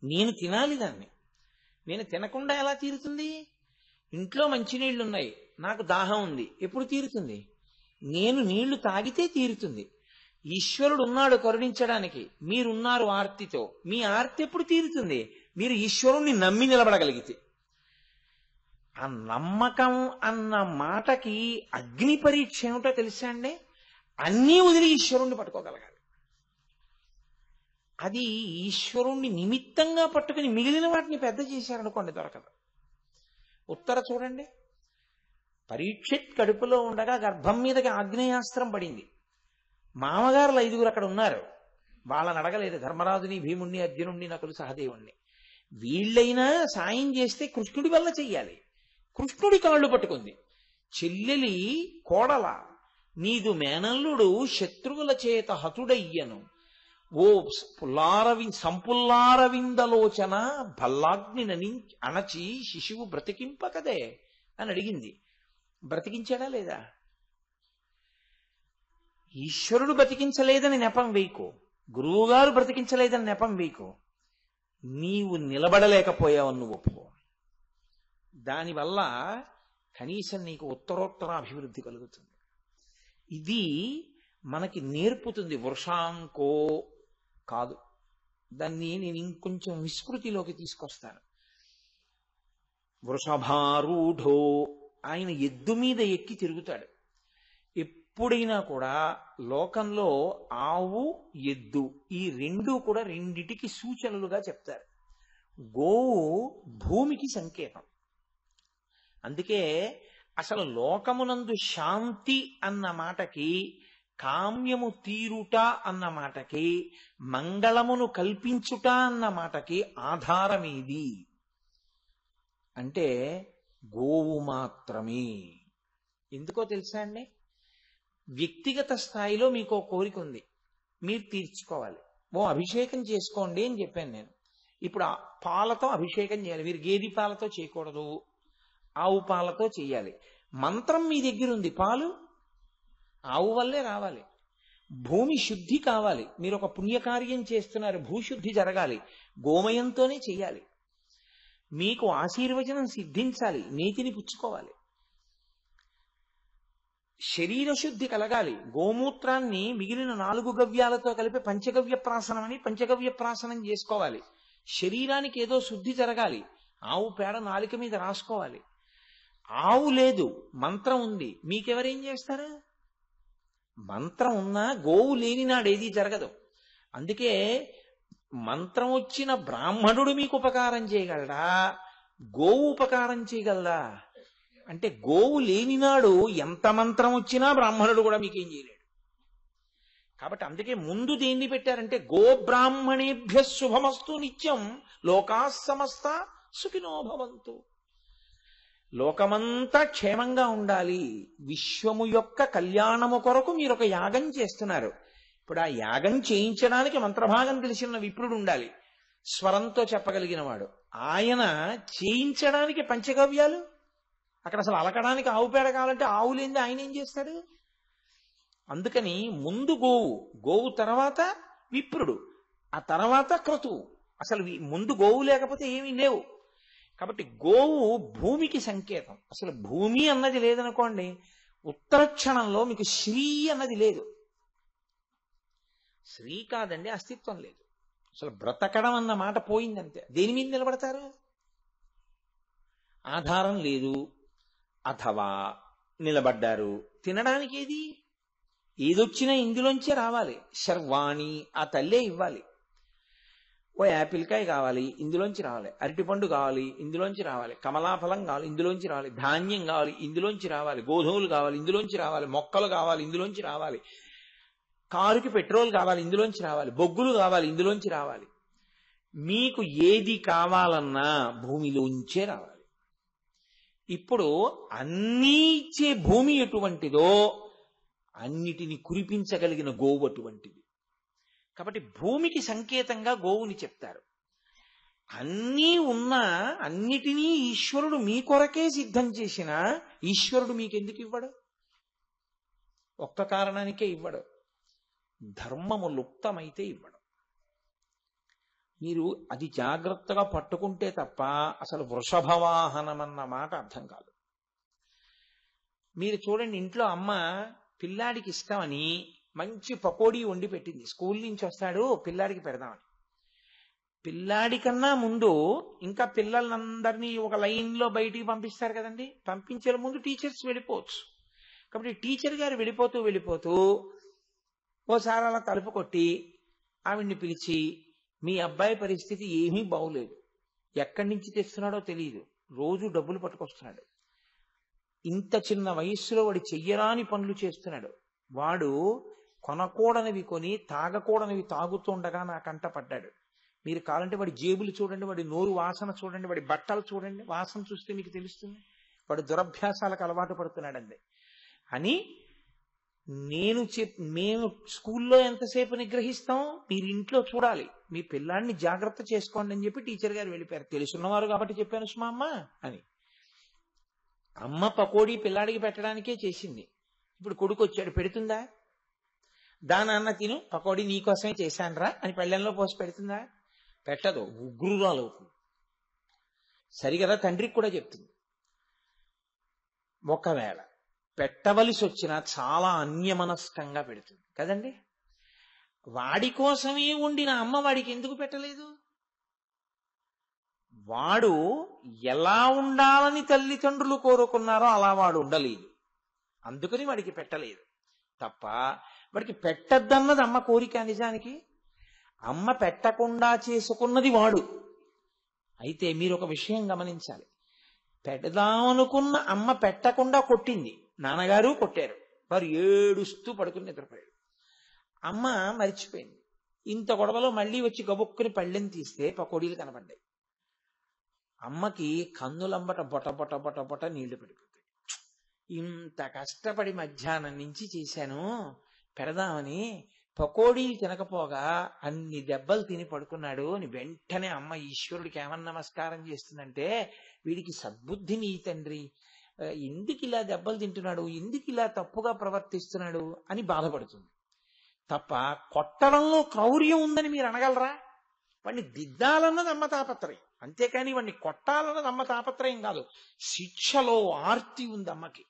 S1: నేను తినాలి దాన్ని. నేను తినకుండా ఎలా తీరుతుంది? ఇంట్లో మంచినీళ్లు ఉన్నాయి, నాకు దాహం ఉంది, ఎప్పుడు తీరుతుంది? నేను నీళ్లు తాగితే తీరుతుంది. ఈశ్వరుడు ఉన్నాడు కరుణించడానికి, మీరున్నారు ఆర్తితో. మీ ఆర్తి ఎప్పుడు తీరుతుంది? మీరు ఈశ్వరుణ్ణి నమ్మి నిలబడగలిగితే. ఆ నమ్మకం అన్న మాటకి అగ్ని పరీక్ష ఏమిటో తెలుసా అండి? అన్నీ వదిలి ఈశ్వరుణ్ణి పట్టుకోగలగాలి. అది ఈశ్వరుణ్ణి నిమిత్తంగా పట్టుకుని మిగిలిన వాటిని పెద్ద చేశారనుకోండి దొరకదు. ఉత్తర చూడండి, పరీక్షిత్ కడుపులో ఉండగా గర్భం మీదకి ఆగ్నేయాస్త్రం పడింది. మామగారులు 5 అక్కడ ఉన్నారు, వాళ్ళని అడగలేదు, ధర్మరాజుని, భీముణ్ణి, అర్జునుణ్ణి, నకులు, సహదేవుణ్ణి. వీళ్ళైనా సాయం చేస్తే కృష్ణుడి వల్ల చెయ్యాలి. కృష్ణుడి కాళ్ళు పట్టుకుంది. చెల్లెలి కోడల, నీదు మేనల్లుడు శత్రువుల చేత హతుడయ్యను, ఓ సంపుల్లారవిందలోచన భల్లాగ్ని అణచి శిశువు బ్రతికింపకదే అని అడిగింది. బ్రతికించాడా లేదా? ఈశ్వరుడు బ్రతికించలేదని నెపం వేయకు, గురువుగారు బ్రతికించలేదని నెపం వేయకు. నీవు నిలబడలేకపోయావు, నువ్వు ఒప్పుకో. దానివల్ల కనీసం నీకు ఉత్తరోత్తర అభివృద్ధి కలుగుతుంది. ఇది మనకి నేర్పుతుంది. వృషాంకో కాదు, దాన్ని నేను ఇంకొంచెం విస్మృతిలోకి తీసుకొస్తాను. వృషభారూఢో, ఆయన ఎద్దు మీద ఎక్కి తిరుగుతాడు. ఎప్పుడైనా కూడా లోకంలో ఆవు, ఎద్దు ఈ రెండూ కూడా రెండిటికి సూచనలుగా చెప్తారు. గోవు భూమికి సంకేతం. అందుకే అసలు లోకమునందు శాంతి అన్న మాటకి, కామ్యము తీరుట అన్న మాటకి, మంగళమును కల్పించుట అన్న మాటకి ఆధారమేది అంటే గోవు మాత్రమే. ఎందుకో తెలుసా అండి? వ్యక్తిగత స్థాయిలో మీకు కోరిక ఉంది, మీరు తీర్చుకోవాలి. అభిషేకం చేసుకోండి అని చెప్పాను నేను. ఇప్పుడు పాలతో అభిషేకం చేయాలి. మీరు గేదె పాలతో చేయకూడదు, ఆవు పాలతో చేయాలి. మంత్రం మీ దగ్గర ఉంది, పాలు ఆవు వల్లే రావాలి. భూమి శుద్ధి కావాలి, మీరు ఒక పుణ్యకార్యం చేస్తున్నారు, భూశుద్ధి జరగాలి, గోమయంతోనే చెయ్యాలి. మీకు ఆశీర్వచనం సిద్ధించాలి, నీతిని పుచ్చుకోవాలి. శరీర శుద్ధి కలగాలి, గోమూత్రాన్ని మిగిలిన 4 గవ్యాలతో కలిపి పంచగవ్య ప్రాసనం అని పంచగవ్య ప్రాసనం చేసుకోవాలి. శరీరానికి ఏదో శుద్ధి జరగాలి, ఆవు పేడ నాలిక మీద రాసుకోవాలి. ఆవు లేదు, మంత్రం ఉంది, మీకెవరేం చేస్తారు? మంత్రం ఉన్నా గోవు లేని నాడేది జరగదు. అందుకే మంత్రం వచ్చిన బ్రాహ్మణుడు మీకు ఉపకారం చేయగలడా? గోవు ఉపకారం చేయగలదా? అంటే గోవు లేనినాడు ఎంత మంత్రం వచ్చినా బ్రాహ్మణుడు కూడా మీకేం చేయలేడు. కాబట్టి అందుకే ముందు దేన్ని పెట్టారంటే గోబ్రాహ్మణేభ్య శుభమస్తు నిత్యం లోకా సమస్త సుఖినో భవంతు. లోకమంతా క్షేమంగా ఉండాలి, విశ్వము యొక్క కళ్యాణము కొరకు మీరు ఒక యాగం చేస్తున్నారు. ఇప్పుడు ఆ యాగం చేయించడానికి మంత్రభాగం తెలిసిన విప్రుడు ఉండాలి, స్వరంతో చెప్పగలిగిన వాడు. ఆయన చేయించడానికి పంచగవ్యాలు, అక్కడ అసలు అలకడానికి ఆవు పేడ కావాలంటే ఆవు లేనిది ఆయన ఏం చేస్తాడు? అందుకని ముందు గోవు తర్వాత విప్రుడు, ఆ తర్వాత క్రతువు. అసలు ముందు గోవు లేకపోతే ఏమీ లేవు. కాబట్టి గోవు భూమికి సంకేతం. అసలు భూమి అన్నది లేదనుకోండి, ఉత్తర క్షణంలో మీకు శ్రీ అన్నది లేదు. శ్రీ కాదండి, అస్తిత్వం లేదు. అసలు బ్రతకడం అన్న మాట పోయిందంతే. దేని మీద నిలబడతారు? ఆధారం లేదు, అథవా నిలబడ్డారు. తినడానికి ఏదొచ్చినా ఇందులోంచే రావాలి. శర్వాణి ఆ తల్లే ఇవ్వాలి. ఓ యాపిల్కాయ కావాలి, ఇందులోంచి రావాలి. అరటిపండు కావాలి, ఇందులోంచి రావాలి. కమలాఫలం కావాలి, ఇందులోంచి రావాలి. ధాన్యం కావాలి, ఇందులోంచి రావాలి. గోధుమలు కావాలి, ఇందులోంచి రావాలి. మొక్కలు కావాలి, ఇందులోంచి రావాలి. కారుకి పెట్రోల్ కావాలి, ఇందులోంచి రావాలి. బొగ్గులు కావాలి, ఇందులోంచి రావాలి. మీకు ఏది కావాలన్నా భూమిలోంచే రావాలి. ఇప్పుడు అన్నీ ఇచ్చే భూమి ఎటువంటిదో అన్నిటిని కురిపించగలిగిన గోవు అటువంటిది. కాబట్టి భూమికి సంకేతంగా గోవుని చెప్తారు. అన్నీ ఉన్నా అన్నిటినీ ఈశ్వరుడు మీ కొరకే సిద్ధం చేసిన ఈశ్వరుడు మీకెందుకు ఇవ్వడు? ఒక్క కారణానికే ఇవ్వడు, ధర్మము లుప్తమైతే ఇవ్వడు. మీరు అది జాగ్రత్తగా పట్టుకుంటే తప్ప అసలు వృషభవాహనం అన్న మాట అర్థం కాదు. మీరు చూడండి, ఇంట్లో అమ్మ పిల్లాడికి ఇష్టమని మంచి పకోడీ వండి పెట్టింది. స్కూల్ నుంచి వస్తాడు, పిల్లాడికి పెడదామని. పిల్లాడి కన్నా ముందు ఇంకా పిల్లలందరినీ ఒక లైన్లో బయటికి పంపిస్తారు కదండి. పంపించే ముందు టీచర్స్ వెళ్ళిపోవచ్చు. కాబట్టి టీచర్ గారు వెళ్ళిపోతూ ఓసారి అలా తలుపు కొట్టి ఆవిడ్ని పిలిచి, మీ అబ్బాయి పరిస్థితి ఏమీ బాగులేదు, ఎక్కడి నుంచి తెస్తున్నాడో తెలియదు, రోజు డబ్బులు పట్టుకొస్తున్నాడు, ఇంత చిన్న వయస్సులో వాడు చెయ్యరాని పనులు చేస్తున్నాడు, వాడు కొనకూడనివి కొని తాగకూడనివి తాగుతుండగా నా కంట పడ్డాడు. మీరు కావాలంటే వాడి జేబులు చూడండి, వాడి నోరు వాసన చూడండి, వాడి బట్టలు చూడండి, వాసన చూస్తే మీకు తెలుస్తుంది వాడు దురభ్యాసాలకు అలవాటు పడుతున్నాడండి అని. మేము స్కూల్లో ఎంతసేపు నిగ్రహిస్తాం, మీరు ఇంట్లో చూడాలి, మీ పిల్లాన్ని జాగ్రత్త చేసుకోండి అని చెప్పి టీచర్ గారు వెళ్ళిపోయారు. తెలుసున్నవారు కాబట్టి చెప్పాను సుమా అమ్మ అని. అమ్మ పకోడీ పిల్లాడికి పెట్టడానికే చేసింది. ఇప్పుడు కొడుకు వచ్చాడు, పెడుతుందా? దానాన్న తిను, పకోడీ నీకోసమే చేశానురా అని పళ్ళెంలో పోసి పెడుతుందా? పెట్టదు, ఉగ్రురాలు అవుతుంది. సరిగదా తండ్రికి కూడా చెప్తుంది. ఒకవేళ పెట్టవలసి వచ్చినా చాలా అన్యమనస్కంగా పెడుతుంది కదండి. వాడి కోసమే ఉండిన అమ్మ వాడికి ఎందుకు పెట్టలేదు? వాడు ఎలా ఉండాలని తల్లిదండ్రులు కోరుకున్నారో అలా వాడు ఉండలేదు, అందుకని వాడికి పెట్టలేదు తప్ప వాడికి పెట్టద్దన్నది అమ్మ కోరిక. నిజానికి అమ్మ పెట్టకుండా చేసుకున్నది వాడు. అయితే మీరు ఒక విషయం గమనించాలి, పెడదామనుకున్న అమ్మ పెట్టకుండా కొట్టింది, నాన్నగారు కొట్టారు, వారు ఏడుస్తూ పడుకుని నిద్రపోయాడు. అమ్మ మరిచిపోయింది. ఇంత గొడవలో మళ్ళీ వచ్చి గబుక్కుని పళ్ళెని తీస్తే పకోడీలు కనపడ్డాయి. అమ్మకి కన్నులంబట బొట బొట బొట బొట నీళ్లు పడిపోతాయి. ఇంత కష్టపడి మధ్యాహ్నం నుంచి చేశాను పెడదామని, పకోడీలు తినకపోగా అన్ని దెబ్బలు తిని పడుకున్నాడు అని వెంటనే అమ్మ ఈశ్వరుడికి ఏమన్నా నమస్కారం చేస్తుందంటే, వీడికి సద్బుద్ధిని ఈ తండ్రి, ఎందుకు ఇలా దెబ్బలు తింటున్నాడు, ఎందుకు ఇలా తప్పుగా ప్రవర్తిస్తున్నాడు అని బాధపడుతుంది తప్ప కొట్టడంలో క్రౌర్యం ఉందని మీరు అనగలరా? వాడిని దిద్దాలన్నది అమ్మ తాపత్రయం, అంతేకాని వాడిని కొట్టాలన్నది అమ్మ తాపత్రయం కాదు. శిక్షలో ఆర్తి ఉంది అమ్మకి.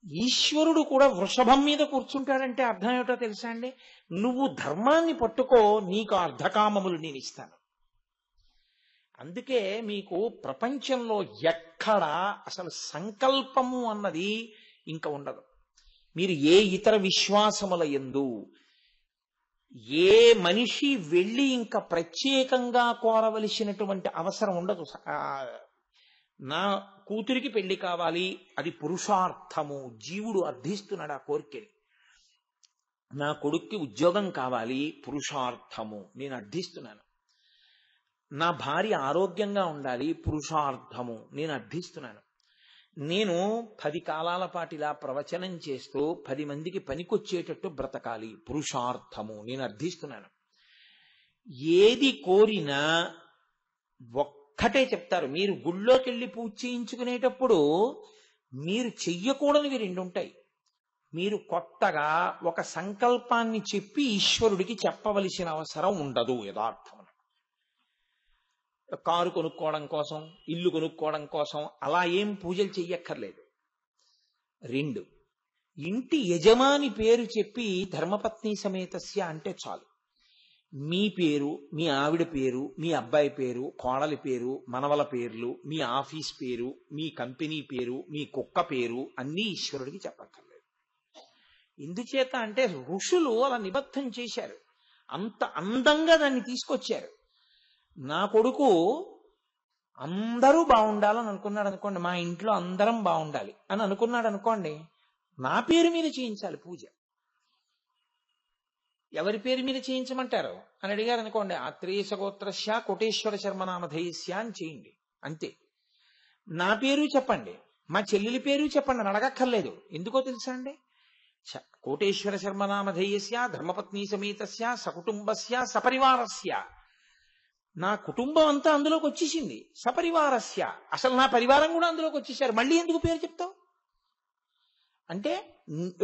S1: ఈశ్వరుడు కూడా వృషభం మీద కూర్చుంటాడంటే అర్థం ఏమిటో తెలుసా అండి? నువ్వు ధర్మాన్ని పట్టుకో, నీకు అర్ధకామములు నేను ఇస్తాను. అందుకే మీకు ప్రపంచంలో ఎక్కడా అసలు సంకల్పము అన్నది ఇంకా ఉండదు. మీరు ఏ ఇతర విశ్వాసముల యందు ఏ మనిషి వెళ్ళి ఇంకా ప్రత్యేకంగా కోరవలసినటువంటి అవసరం ఉండదు. నా కూతురికి పెళ్లి కావాలి, అది పురుషార్థము, జీవుడు అర్థిస్తున్నాడు ఆ కోరికని. నా కొడుక్కి ఉద్యోగం కావాలి, పురుషార్థము, నేను అర్థిస్తున్నాను. నా భార్య ఆరోగ్యంగా ఉండాలి, పురుషార్థము, నేను అర్థిస్తున్నాను. నేను 10 కాలాల పాటు ఇలా ప్రవచనం చేస్తూ 10 మందికి పనికొచ్చేటట్టు బ్రతకాలి, పురుషార్థము, నేను అర్థిస్తున్నాను. ఏది కోరినా ఒక్కటే చెప్తారు. మీరు గుళ్ళోకి వెళ్ళి పూజ చేయించుకునేటప్పుడు మీరు చెయ్యకూడనివి 2 ఉంటాయి. మీరు కొత్తగా ఒక సంకల్పాన్ని చెప్పి ఈశ్వరుడికి చెప్పవలసిన అవసరం ఉండదు. యథార్థం కారు కొనుక్కోవడం కోసం, ఇల్లు కొనుక్కోవడం కోసం అలా ఏం పూజలు చెయ్యక్కర్లేదు. 2, ఇంటి యజమాని పేరు చెప్పి ధర్మపత్ని సమేతస్య అంటే చాలు. మీ పేరు, మీ ఆవిడ పేరు, మీ అబ్బాయి పేరు, కోడలి పేరు, మనవల పేర్లు, మీ ఆఫీస్ పేరు, మీ కంపెనీ పేరు, మీ కుక్క పేరు అన్నీ ఈశ్వరుడికి చెప్పక్కర్లేదు. ఎందుచేత అంటే ఋషులు అలా నిబద్ధం చేశారు, అంత అందంగా దాన్ని తీసుకొచ్చారు. నా కొడుకు అందరూ బాగుండాలని అనుకున్నాడు అనుకోండి, మా ఇంట్లో అందరం బాగుండాలి అని అనుకున్నాడు అనుకోండి, నా పేరు మీద చేయించాలి పూజ. ఎవరి పేరు మీద చేయించమంటారు అని అడిగారు అనుకోండి, ఆత్రేయ గోత్రస్య కోటేశ్వర శర్మనామధేయస్య అని చేయండి, అంతే. నా పేరు చెప్పండి, మా చెల్లెలి పేరు చెప్పండి అని అడగక్కర్లేదు. ఎందుకో తెలుసా అండి, కోటేశ్వర శర్మనామధేయస్య ధర్మపత్ని సమేతస్య సకుటుంబస్య సపరివారస్య, నా కుటుంబం అంతా అందులోకి వచ్చేసింది. సపరివారస్య, అసలు నా పరివారం కూడా అందులోకి వచ్చేసారు, మళ్ళీ ఎందుకు పేరు చెప్తావు? అంటే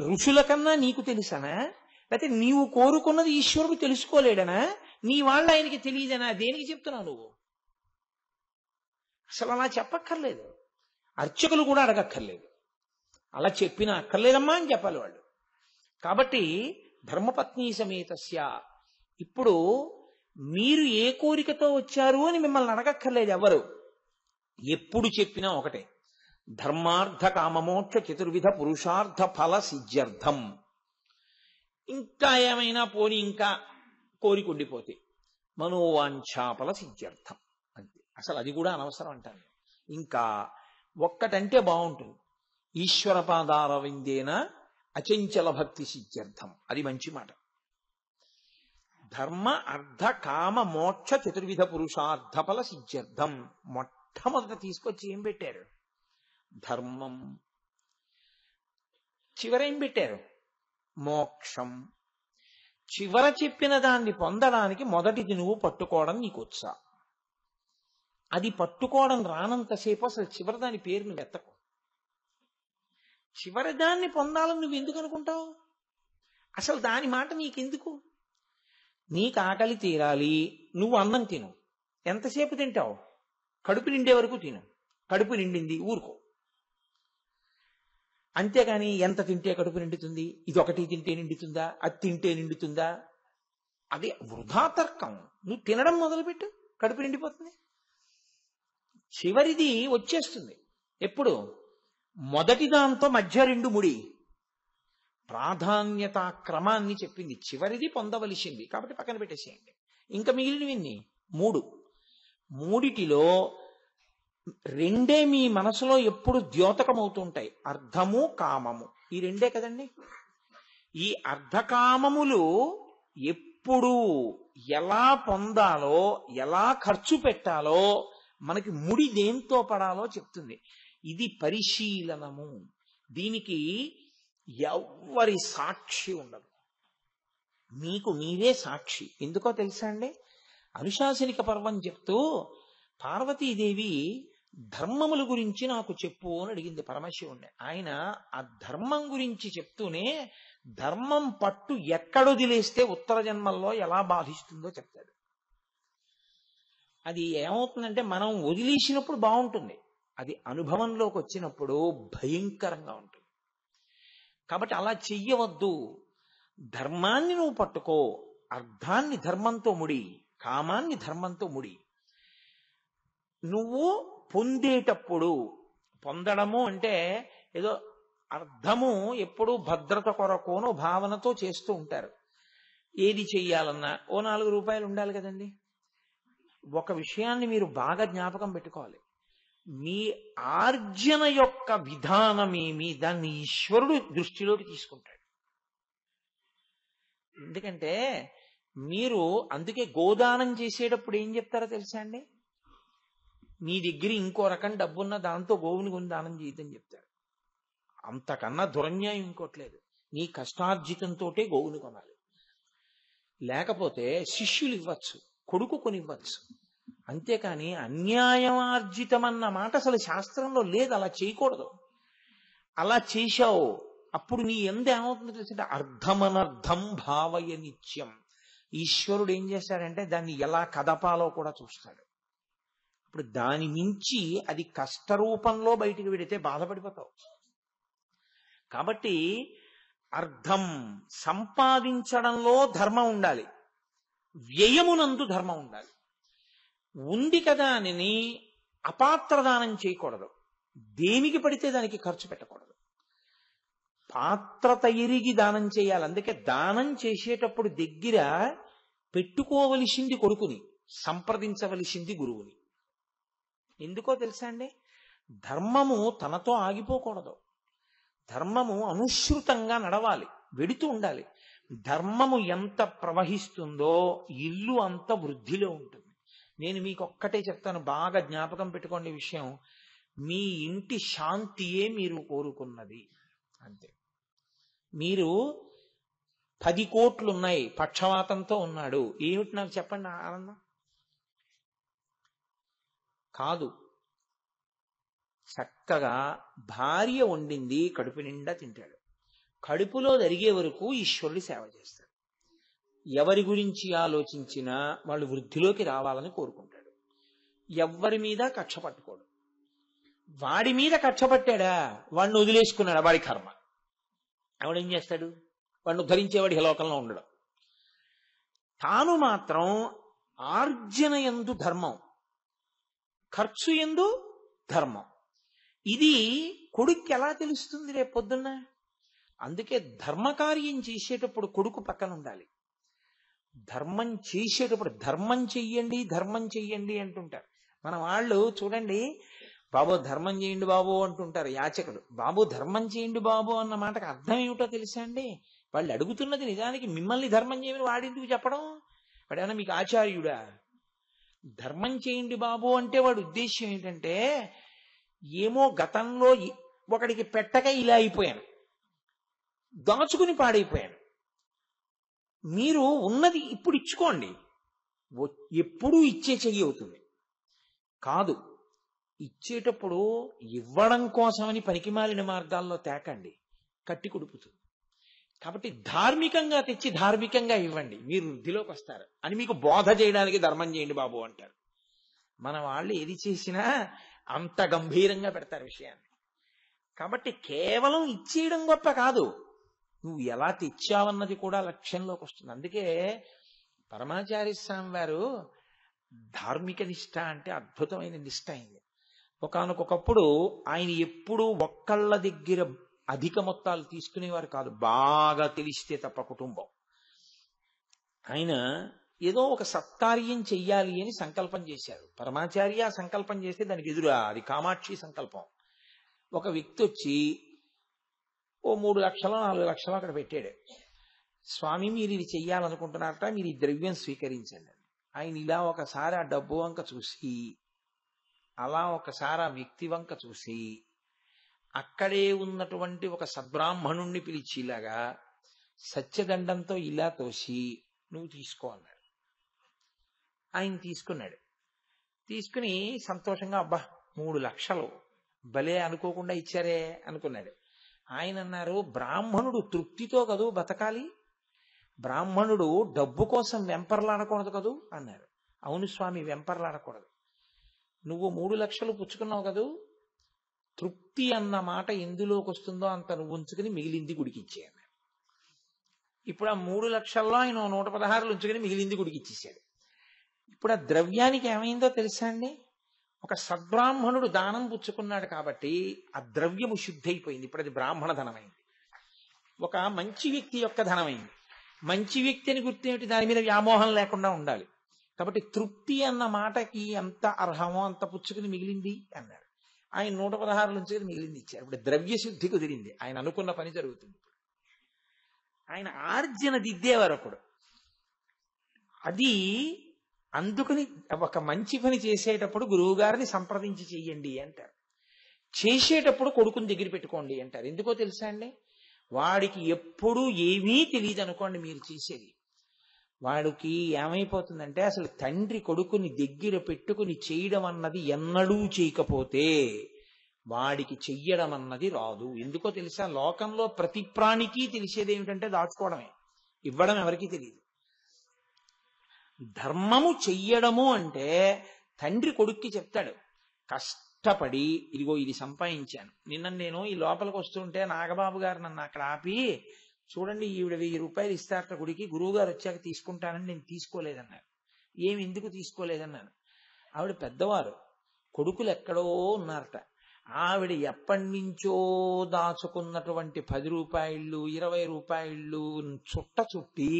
S1: ఋషుల కన్నా నీకు తెలుసనా, లేకపోతే నీవు కోరుకున్నది ఈశ్వరుడు తెలుసుకోలేడనా, నీ వాళ్ళు ఆయనకి తెలియదనా? దేనికి చెప్తున్నావు నువ్వు? అసలు అలా చెప్పక్కర్లేదు, అర్చకులు కూడా అడగక్కర్లేదు. అలా చెప్పినా అక్కర్లేదమ్మా అని చెప్పాలి వాళ్ళు. కాబట్టి ధర్మపత్ని సమేతస్య, ఇప్పుడు మీరు ఏ కోరికతో వచ్చారు అని మిమ్మల్ని అడగక్కర్లేదు ఎవరు. ఎప్పుడు చెప్పినా ఒకటే, ధర్మార్థ కామమోక్ష చతుర్విధ పురుషార్థ ఫల సిద్ధ్యర్థం. ఇంకా ఏమైనా పోని ఇంకా కోరిక ఉండిపోతే మనోవాంఛాఫల సిద్ధ్యర్థం అంతే. అసలు అది కూడా అనవసరం అంటాను. ఇంకా ఒక్కటంటే బాగుంటుంది, ఈశ్వర పాదార విందేన అచంచల భక్తి సిద్ధ్యర్థం. అది మంచి మాట. ధర్మ అర్థ కామ మోక్ష చతుర్విధ పురుషార్థ ఫల సిద్ధ్యర్థం. మొట్టమొదట తీసుకొచ్చి ఏం పెట్టారు? ధర్మం. చివరేం పెట్టారు? మోక్షం. చివర చెప్పిన దాన్ని పొందడానికి మొదటిది నువ్వు పట్టుకోవడం నీకు వచ్చా. అది పట్టుకోవడం రానంతసేపు అసలు చివరి దాని పేరు నువ్వు ఎత్తకు. చివరి దాన్ని పొందాలని నువ్వు ఎందుకు అనుకుంటావు? అసలు దాని మాట నీకెందుకు? నీకు ఆకలి తీరాలి, నువ్వు అన్నం తిను. ఎంతసేపు తింటావు? కడుపు నిండే వరకు తిను. కడుపు నిండింది ఊరుకో. అంతేగాని ఎంత తింటే కడుపు నిండుతుంది, ఇది ఒకటి తింటే నిండుతుందా, అది తింటే నిండుతుందా, అది వృధా తర్కం. నువ్వు తినడం మొదలుపెట్టు, కడుపు నిండిపోతుంది. చివరిది వచ్చేస్తుంది ఎప్పుడు? మొదటి దాంతో మధ్య 2 ముడి. ప్రాధాన్యత క్రమాన్ని చెప్పింది. చివరిది పొందవలసింది కాబట్టి పక్కన పెట్టేసేయండి. ఇంకా మిగిలినవి 3. మూడిటిలో 2 మీ మనసులో ఎప్పుడు ద్యోతకమవుతుంటాయి, అర్ధము కామము. ఈ 2 కదండి. ఈ అర్ధకామములు ఎప్పుడు ఎలా పొందాలో, ఎలా ఖర్చు పెట్టాలో, మనకి ముడి దేంతో పడాలో చెప్తుంది. ఇది పరిశీలనము. దీనికి ఎవ్వరి సాక్షి ఉండదు, మీకు మీరే సాక్షి. ఎందుకో తెలుసా అండి, అనుశాసనిక పర్వం చెప్తూ పార్వతీదేవి ధర్మముల గురించి నాకు చెప్పు అని అడిగింది పరమశివుణ్ణి. ఆయన ఆ ధర్మం గురించి చెప్తూనే ధర్మం పట్టు ఎక్కడొదిలేస్తే ఉత్తర జన్మల్లో ఎలా బాధిస్తుందో చెప్తాడు. అది ఏమవుతుందంటే మనం వదిలేసినప్పుడు బాగుంటుంది, అది అనుభవంలోకి వచ్చినప్పుడు భయంకరంగా ఉంటుంది. కాబట్టి అలా చెయ్యవద్దు. ధర్మాన్ని నువ్వు పట్టుకో, అర్థాన్ని ధర్మంతో ముడి, కామాన్ని ధర్మంతో ముడి. నువ్వు పొందేటప్పుడు, పొందడము అంటే ఏదో అర్థము ఎప్పుడూ భద్రత కొరకోనో భావనతో చేస్తూ ఉంటారు. ఏది చెయ్యాలన్నా ఓ 4 రూపాయలు ఉండాలి కదండి. ఒక విషయాన్ని మీరు బాగా జ్ఞాపకం పెట్టుకోవాలి, మీ ఆర్జన యొక్క విధానమేమి దాన్ని ఈశ్వరుడు దృష్టిలోకి తీసుకుంటాడు. ఎందుకంటే మీరు అందుకే గోదానం చేసేటప్పుడు ఏం చెప్తారో తెలుసా అండి? మీ దగ్గర ఇంకో రకం డబ్బున్న దాంతో గోవుని కొని దానం చేయదని చెప్తారు. అంతకన్నా దురన్యాయం ఇంకోట్లేదు. నీ కష్టార్జితంతోటే గోవుని కొనాలి. లేకపోతే శిష్యులు ఇవ్వచ్చు, కొడుకు కొనివ్వచ్చు. అంతేకాని అన్యాయమార్జితం అన్న మాట అసలు శాస్త్రంలో లేదు. అలా చేయకూడదు. అలా చేశావు అప్పుడు నీ ఏమవుతుందో తెలిసింటే అర్ధమనర్థం భావయ నిత్యం. ఈశ్వరుడు ఏం చేశాడంటే దాన్ని ఎలా కదపాలో కూడా చూస్తాడు. ఇప్పుడు దాని మించి అది కష్టరూపంలో బయటికి వెడితే బాధపడిపోతావు. కాబట్టి అర్థం సంపాదించడంలో ధర్మం ఉండాలి, వ్యయమునందు ధర్మం ఉండాలి. ఉంది కదా అని అపాత్రదానం చేయకూడదు. దేనికి పడితే దానికి ఖర్చు పెట్టకూడదు. పాత్రత ఎరిగి దానం చేయాలి. అందుకే దానం చేసేటప్పుడు దగ్గర పెట్టుకోవలసింది కొడుకుని, సంప్రదించవలసింది గురువుని. ఎందుకో తెలుసా అండి? ధర్మము తనతో ఆగిపోకూడదు. ధర్మము అనుసృతంగా నడవాలి, వెడుతూ ఉండాలి. ధర్మము ఎంత ప్రవహిస్తుందో ఇల్లు అంత వృద్ధిలో ఉంటుంది. నేను మీకు ఒక్కటే చెప్తాను, బాగా జ్ఞాపకం పెట్టుకోండి విషయం. మీ ఇంటి శాంతియే మీరు కోరుకున్నది. అంతే. మీరు 10 కోట్లున్నాయి, పక్షవాతంతో ఉన్నాడు, ఏమిటి నాకు చెప్పండి ఆనందం? కాదు. చక్కగా భార్య వండింది కడుపు నిండా తింటాడు. కడుపులో జరిగే వరకు ఈశ్వరుడి సేవ చేస్తాడు. ఎవరి గురించి ఆలోచించినా వాళ్ళు వృద్ధిలోకి రావాలని కోరుకుంటాడు. ఎవ్వరి మీద కక్ష పట్టుకోడు. వాడి మీద కక్ష పట్టాడా వాడిని వదిలేసుకున్నాడా వాడి కర్మ. ఎవడేం చేస్తాడు? వాడిని ఉద్ధరించేవాడి లోకంలో ఉండడం. తాను మాత్రం ఆర్జన యందు ధర్మం, ఖర్చు యందు ధర్మం. ఇది కొడుక్కి ఎలా తెలుస్తుంది రేపు పొద్దున్న? అందుకే ధర్మకార్యం చేసేటప్పుడు కొడుకు పక్కన ఉండాలి. ధర్మం చేసేటప్పుడు ధర్మం చెయ్యండి, ధర్మం చెయ్యండి అంటుంటారు. మన వాళ్ళు చూడండి, బాబు ధర్మం చేయండి బాబు అంటుంటారు యాచకుడు. బాబు ధర్మం చేయండి బాబు అన్న మాటకు అర్థం ఏమిటో తెలుసా అండి? వాళ్ళు అడుగుతున్నది నిజానికి మిమ్మల్ని ధర్మం చేయమని వాడెందుకు చెప్పడం? వాడేమన్నా మీకు ఆచార్యుడా? ధర్మం చేయండి బాబు అంటే వాడి ఉద్దేశం ఏంటంటే, ఏమో గతంలో ఒకడికి పెట్టక ఇలా అయిపోయాను, దాచుకుని పాడైపోయాను, మీరు ఉన్నది ఇప్పుడు ఇచ్చుకోండి. ఎప్పుడూ ఇచ్చే చెయ్యి అవుతుంది కాదు. ఇచ్చేటప్పుడు ఇవ్వడం కోసమని పనికిమాలిన మార్గాల్లో తేకండి, కట్టి కుడుపుతుంది. కాబట్టి ధార్మికంగా తెచ్చి ధార్మికంగా ఇవ్వండి, మీరు వృద్ధిలోకి వస్తారు అని మీకు బోధ చేయడానికి ధర్మం చేయండి బాబు అంటారు. మన వాళ్ళు ఏది చేసినా అంత గంభీరంగా పెడతారు విషయాన్ని. కాబట్టి కేవలం ఇచ్చేయడం గొప్ప కాదు, నువ్వు ఎలా తెచ్చావన్నది కూడా లక్ష్యంలోకి వస్తుంది. అందుకే పరమాచార్య స్వామి వారు ధార్మిక నిష్ఠ అంటే అద్భుతమైన నిష్ఠ అయింది. ఒకానొకప్పుడు ఆయన ఎప్పుడూ ఒక్కళ్ళ దగ్గర అధిక మొత్తాలు తీసుకునేవారు కాదు, బాగా తెలిస్తే తప్ప కుటుంబం. ఆయన ఏదో ఒక సత్కార్యం చెయ్యాలి అని సంకల్పం చేశారు. పరమాచార్య సంకల్పం చేస్తే దానికి ఎదురా అది కామాక్షి సంకల్పం. ఒక వ్యక్తి వచ్చి ఓ 3 లక్షలు 4 లక్షలు అక్కడ పెట్టాడు. స్వామి మీరు ఇది చెయ్యాలనుకుంటున్నారట, మీరు ఈ ద్రవ్యం స్వీకరించండి. ఆయన ఇలా ఒకసారి ఆ డబ్బు వంక చూసి, అలా ఒకసారి ఆ వ్యక్తి వంక చూసి, అక్కడే ఉన్నటువంటి ఒక సద్బ్రాహ్మణుణ్ణి పిలిచి ఇలాగా సత్యదండంతో ఇలా తోసి నువ్వు తీసుకో అన్నాడు. ఆయన తీసుకున్నాడు. తీసుకుని సంతోషంగా అబ్బా 3 లక్షలు భలే అనుకోకుండా ఇచ్చారే అనుకున్నాడు. ఆయన అన్నారు, బ్రాహ్మణుడు తృప్తితో కదూ బతకాలి, బ్రాహ్మణుడు డబ్బు కోసం వెంపర్లాడకూడదు కదూ అన్నారు. అవును స్వామి, వెంపర్లాడకూడదు. నువ్వు 3 లక్షలు పుచ్చుకున్నావు కదూ, తృప్తి అన్న మాట ఎందులోకి వస్తుందో అంత నువ్వు ఉంచుకుని మిగిలింది గుడికి ఇచ్చే అన్నాడు. ఇప్పుడు ఆ 3 లక్షల్లో ఆయన 116 ఉంచుకుని మిగిలింది గుడికి ఇచ్చేసాడు. ఇప్పుడు ఆ ద్రవ్యానికి ఏమైందో తెలుసా అండి? ఒక సద్బ్రాహ్మణుడు దానం పుచ్చుకున్నాడు కాబట్టి ఆ ద్రవ్యము శుద్ధి అయిపోయింది. ఇప్పుడు అది బ్రాహ్మణ ధనమైంది. ఒక మంచి వ్యక్తి యొక్క ధనమైంది. మంచి వ్యక్తి అని గుర్తేమిటి? దాని మీద వ్యామోహం లేకుండా ఉండాలి. కాబట్టి తృప్తి అన్న మాటకి ఎంత అర్హమో అంత పుచ్చుకుని మిగిలింది అన్నాడు. ఆయన 116 నుంచి మిగిలింది ఇచ్చారు. ఇప్పుడు ద్రవ్యశుద్ధి కుదిరింది, ఆయన అనుకున్న పని జరుగుతుంది. ఆయన ఆర్జన దిద్దేవారు అప్పుడు. అది అందుకని ఒక మంచి పని చేసేటప్పుడు గురువు గారిని సంప్రదించి చెయ్యండి అంటారు. చేసేటప్పుడు కొడుకుని దగ్గర పెట్టుకోండి అంటారు. ఎందుకో తెలుసా అండి, వాడికి ఎప్పుడూ ఏమీ తెలియదు అనుకోండి మీరు చేసేది. వాడికి ఏమైపోతుందంటే అసలు తండ్రి కొడుకుని దగ్గర పెట్టుకుని చేయడం అన్నది ఎన్నడూ చేయకపోతే వాడికి చెయ్యడం అన్నది రాదు. ఎందుకో తెలుసా, లోకంలో ప్రతి ప్రాణికి తెలిసేది ఏమిటంటే దాచుకోవడమే, ఇవ్వడం ఎవరికీ తెలియదు. ధర్మము చెయ్యడము అంటే తండ్రి కొడుక్కి చెప్తాడు, కష్టపడి ఇదిగో ఇది సంపాదించాను. నిన్న నేను ఈ లోపలికి వస్తుంటే నాగబాబు గారు నన్ను అక్కడ ఆపి, చూడండి ఈవిడ 1000 రూపాయలు ఇస్తారట గుడికి, గురువు గారు వచ్చాక తీసుకుంటానని నేను తీసుకోలేదన్నారు. ఏమి ఎందుకు తీసుకోలేదన్నాను. ఆవిడ పెద్దవారు, కొడుకులు ఎక్కడో ఉన్నారట. ఆవిడ ఎప్పటి నుంచో దాచుకున్నటువంటి 10 రూపాయలు 20 రూపాయలు చుట్టి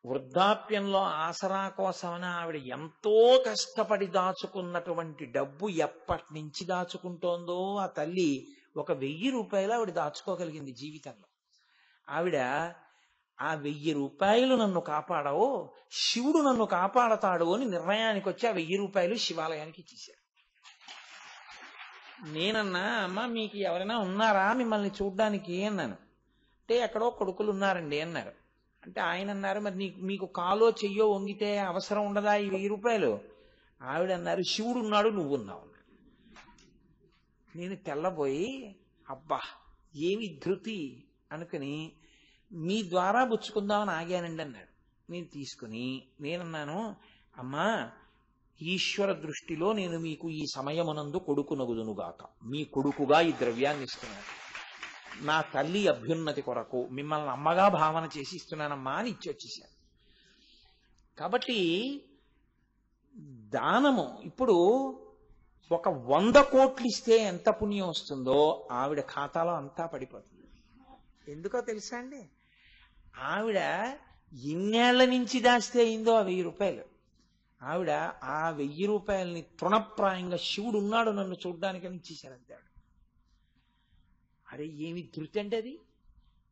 S1: వృద్ధాప్యంలో ఆసరా కోసమని ఆవిడ ఎంతో కష్టపడి దాచుకున్నటువంటి డబ్బు ఎప్పటి నుంచి దాచుకుంటోందో ఆ తల్లి, ఒక 1000 రూపాయలు ఆవిడ దాచుకోగలిగింది జీవితంలో. ఆవిడ ఆ 1000 రూపాయలు నన్ను కాపాడవో శివుడు నన్ను కాపాడతాడు అని నిర్ణయానికి వచ్చి ఆ 1000 రూపాయలు శివాలయానికి ఇచ్చేశారు. నేనన్నా, అమ్మ మీకు ఎవరైనా ఉన్నారా మిమ్మల్ని చూడ్డానికి అన్నాను. అంటే ఎక్కడో కొడుకులు ఉన్నారండి అన్నారు. అంటే ఆయన అన్నారు, మరి మీకు కాలో చెయ్యో వంగితే అవసరం ఉండదా ఈ 1000 రూపాయలు? ఆవిడ అన్నారు, శివుడు ఉన్నాడు నువ్వు ఉన్నావు. నేను తెల్లబోయి, అబ్బా ఏమి ధృతి అనుకుని మీ ద్వారా పుచ్చుకుందామని ఆగానండి అన్నాడు. నేను తీసుకుని నేనన్నాను, అమ్మా ఈశ్వర దృష్టిలో నేను మీకు ఈ సమయమునందు కొడుకునగుదునుగాక, మీ కొడుకుగా ఈ ద్రవ్యాన్ని ఇస్తున్నాను, నా తల్లి అభ్యున్నతి కొరకు మిమ్మల్ని అమ్మగా భావన చేసి ఇస్తున్నానమ్మా అని ఇచ్చి వచ్చేసాను. కాబట్టి దానము ఇప్పుడు ఒక 100 కోట్లు ఇస్తే ఎంత పుణ్యం వస్తుందో ఆవిడ ఖాతాలో అంతా పడిపోతుంది. ఎందుకో తెలుసా అండి, ఆవిడ ఎన్నేళ్ల నుంచి దాస్తే అయిందో ఆ 1000 రూపాయలు. ఆవిడ ఆ 1000 రూపాయలని తృణప్రాయంగా శివుడు ఉన్నాడు నన్ను చూడ్డానికి అని ఇచ్చేశారంతే. ఆవిడ అరే ఏమి ధృతి అంటే అది.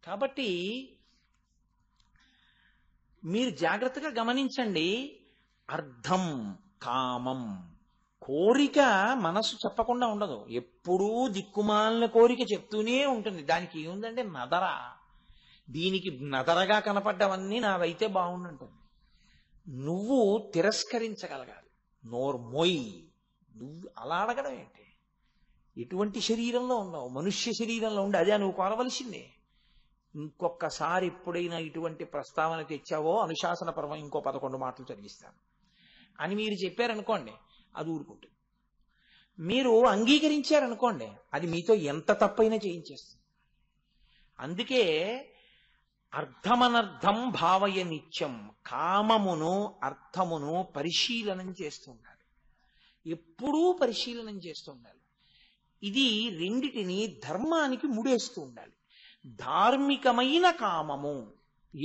S1: కాబట్టి మీరు జాగ్రత్తగా గమనించండి, అర్థం కామం కోరిక మనసు చెప్పకుండా ఉండదు, ఎప్పుడూ దిక్కుమాలిన కోరిక చెప్తూనే ఉంటుంది. దానికి ఏముందంటే నదర, దీనికి నదరగా కనపడ్డవన్నీ నావైతే బాగుంటుంది. నువ్వు తిరస్కరించగలగాలి, నోర్మొయ్. నువ్వు అలా అడగడం ఏంటి? ఎటువంటి శరీరంలో ఉన్నావు? మనుష్య శరీరంలో ఉండి అదే నువ్వు కోరవలసిందే. ఇంకొకసారి ఎప్పుడైనా ఇటువంటి ప్రస్తావన తెచ్చావో అనుశాసన పర్వం ఇంకో 11 మాటలు చదివిస్తాను అని మీరు చెప్పారనుకోండి, అది ఊరుకుంటుంది. మీరు అంగీకరించారనుకోండి, అది మీతో ఎంత తప్పైనా చేయించేస్తుంది. అందుకే అర్థమనర్థం భావయ నిత్యం, కామమును అర్థమును పరిశీలనం చేస్తూ ఉండాలి, ఎప్పుడూ పరిశీలనం చేస్తూ ఉండాలి. ఇది రెండిటిని ధర్మానికి ముడేస్తూ ఉండాలి. ధార్మికమైన కామము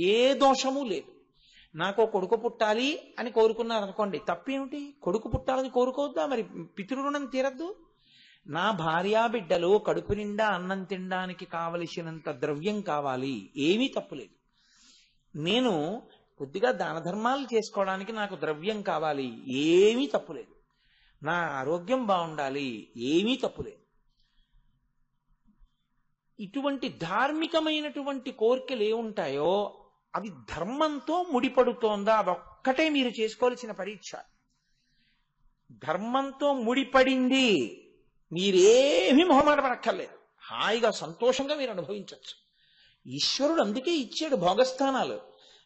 S1: ఏ దోషము లేదు. నాకు కొడుకు పుట్టాలి అని కోరుకున్నారనుకోండి, తప్పేమిటి? కొడుకు పుట్టాలని కోరుకోవద్దా? మరి పితృరుణం తీరద్దు? నా భార్యా బిడ్డలు కడుపు నిండా అన్నం తినడానికి కావలసినంత ద్రవ్యం కావాలి, ఏమీ తప్పులేదు. నేను కొద్దిగా దాన ధర్మాలు చేసుకోవడానికి నాకు ద్రవ్యం కావాలి, ఏమీ తప్పులేదు. నా ఆరోగ్యం బాగుండాలి, ఏమీ తప్పులేదు. ఇటువంటి ధార్మికమైనటువంటి కోరికలు ఏముంటాయో అవి ధర్మంతో ముడిపడుతోందా? అదొక్కటే మీరు చేసుకోవాల్సిన పరీక్ష. ధర్మంతో ముడిపడింది, మీరేమీ మొహమాట పడక్కర్లేదు, హాయిగా సంతోషంగా మీరు అనుభవించవచ్చు. ఈశ్వరుడు అందుకే ఇచ్చాడు భోగస్థానాలు,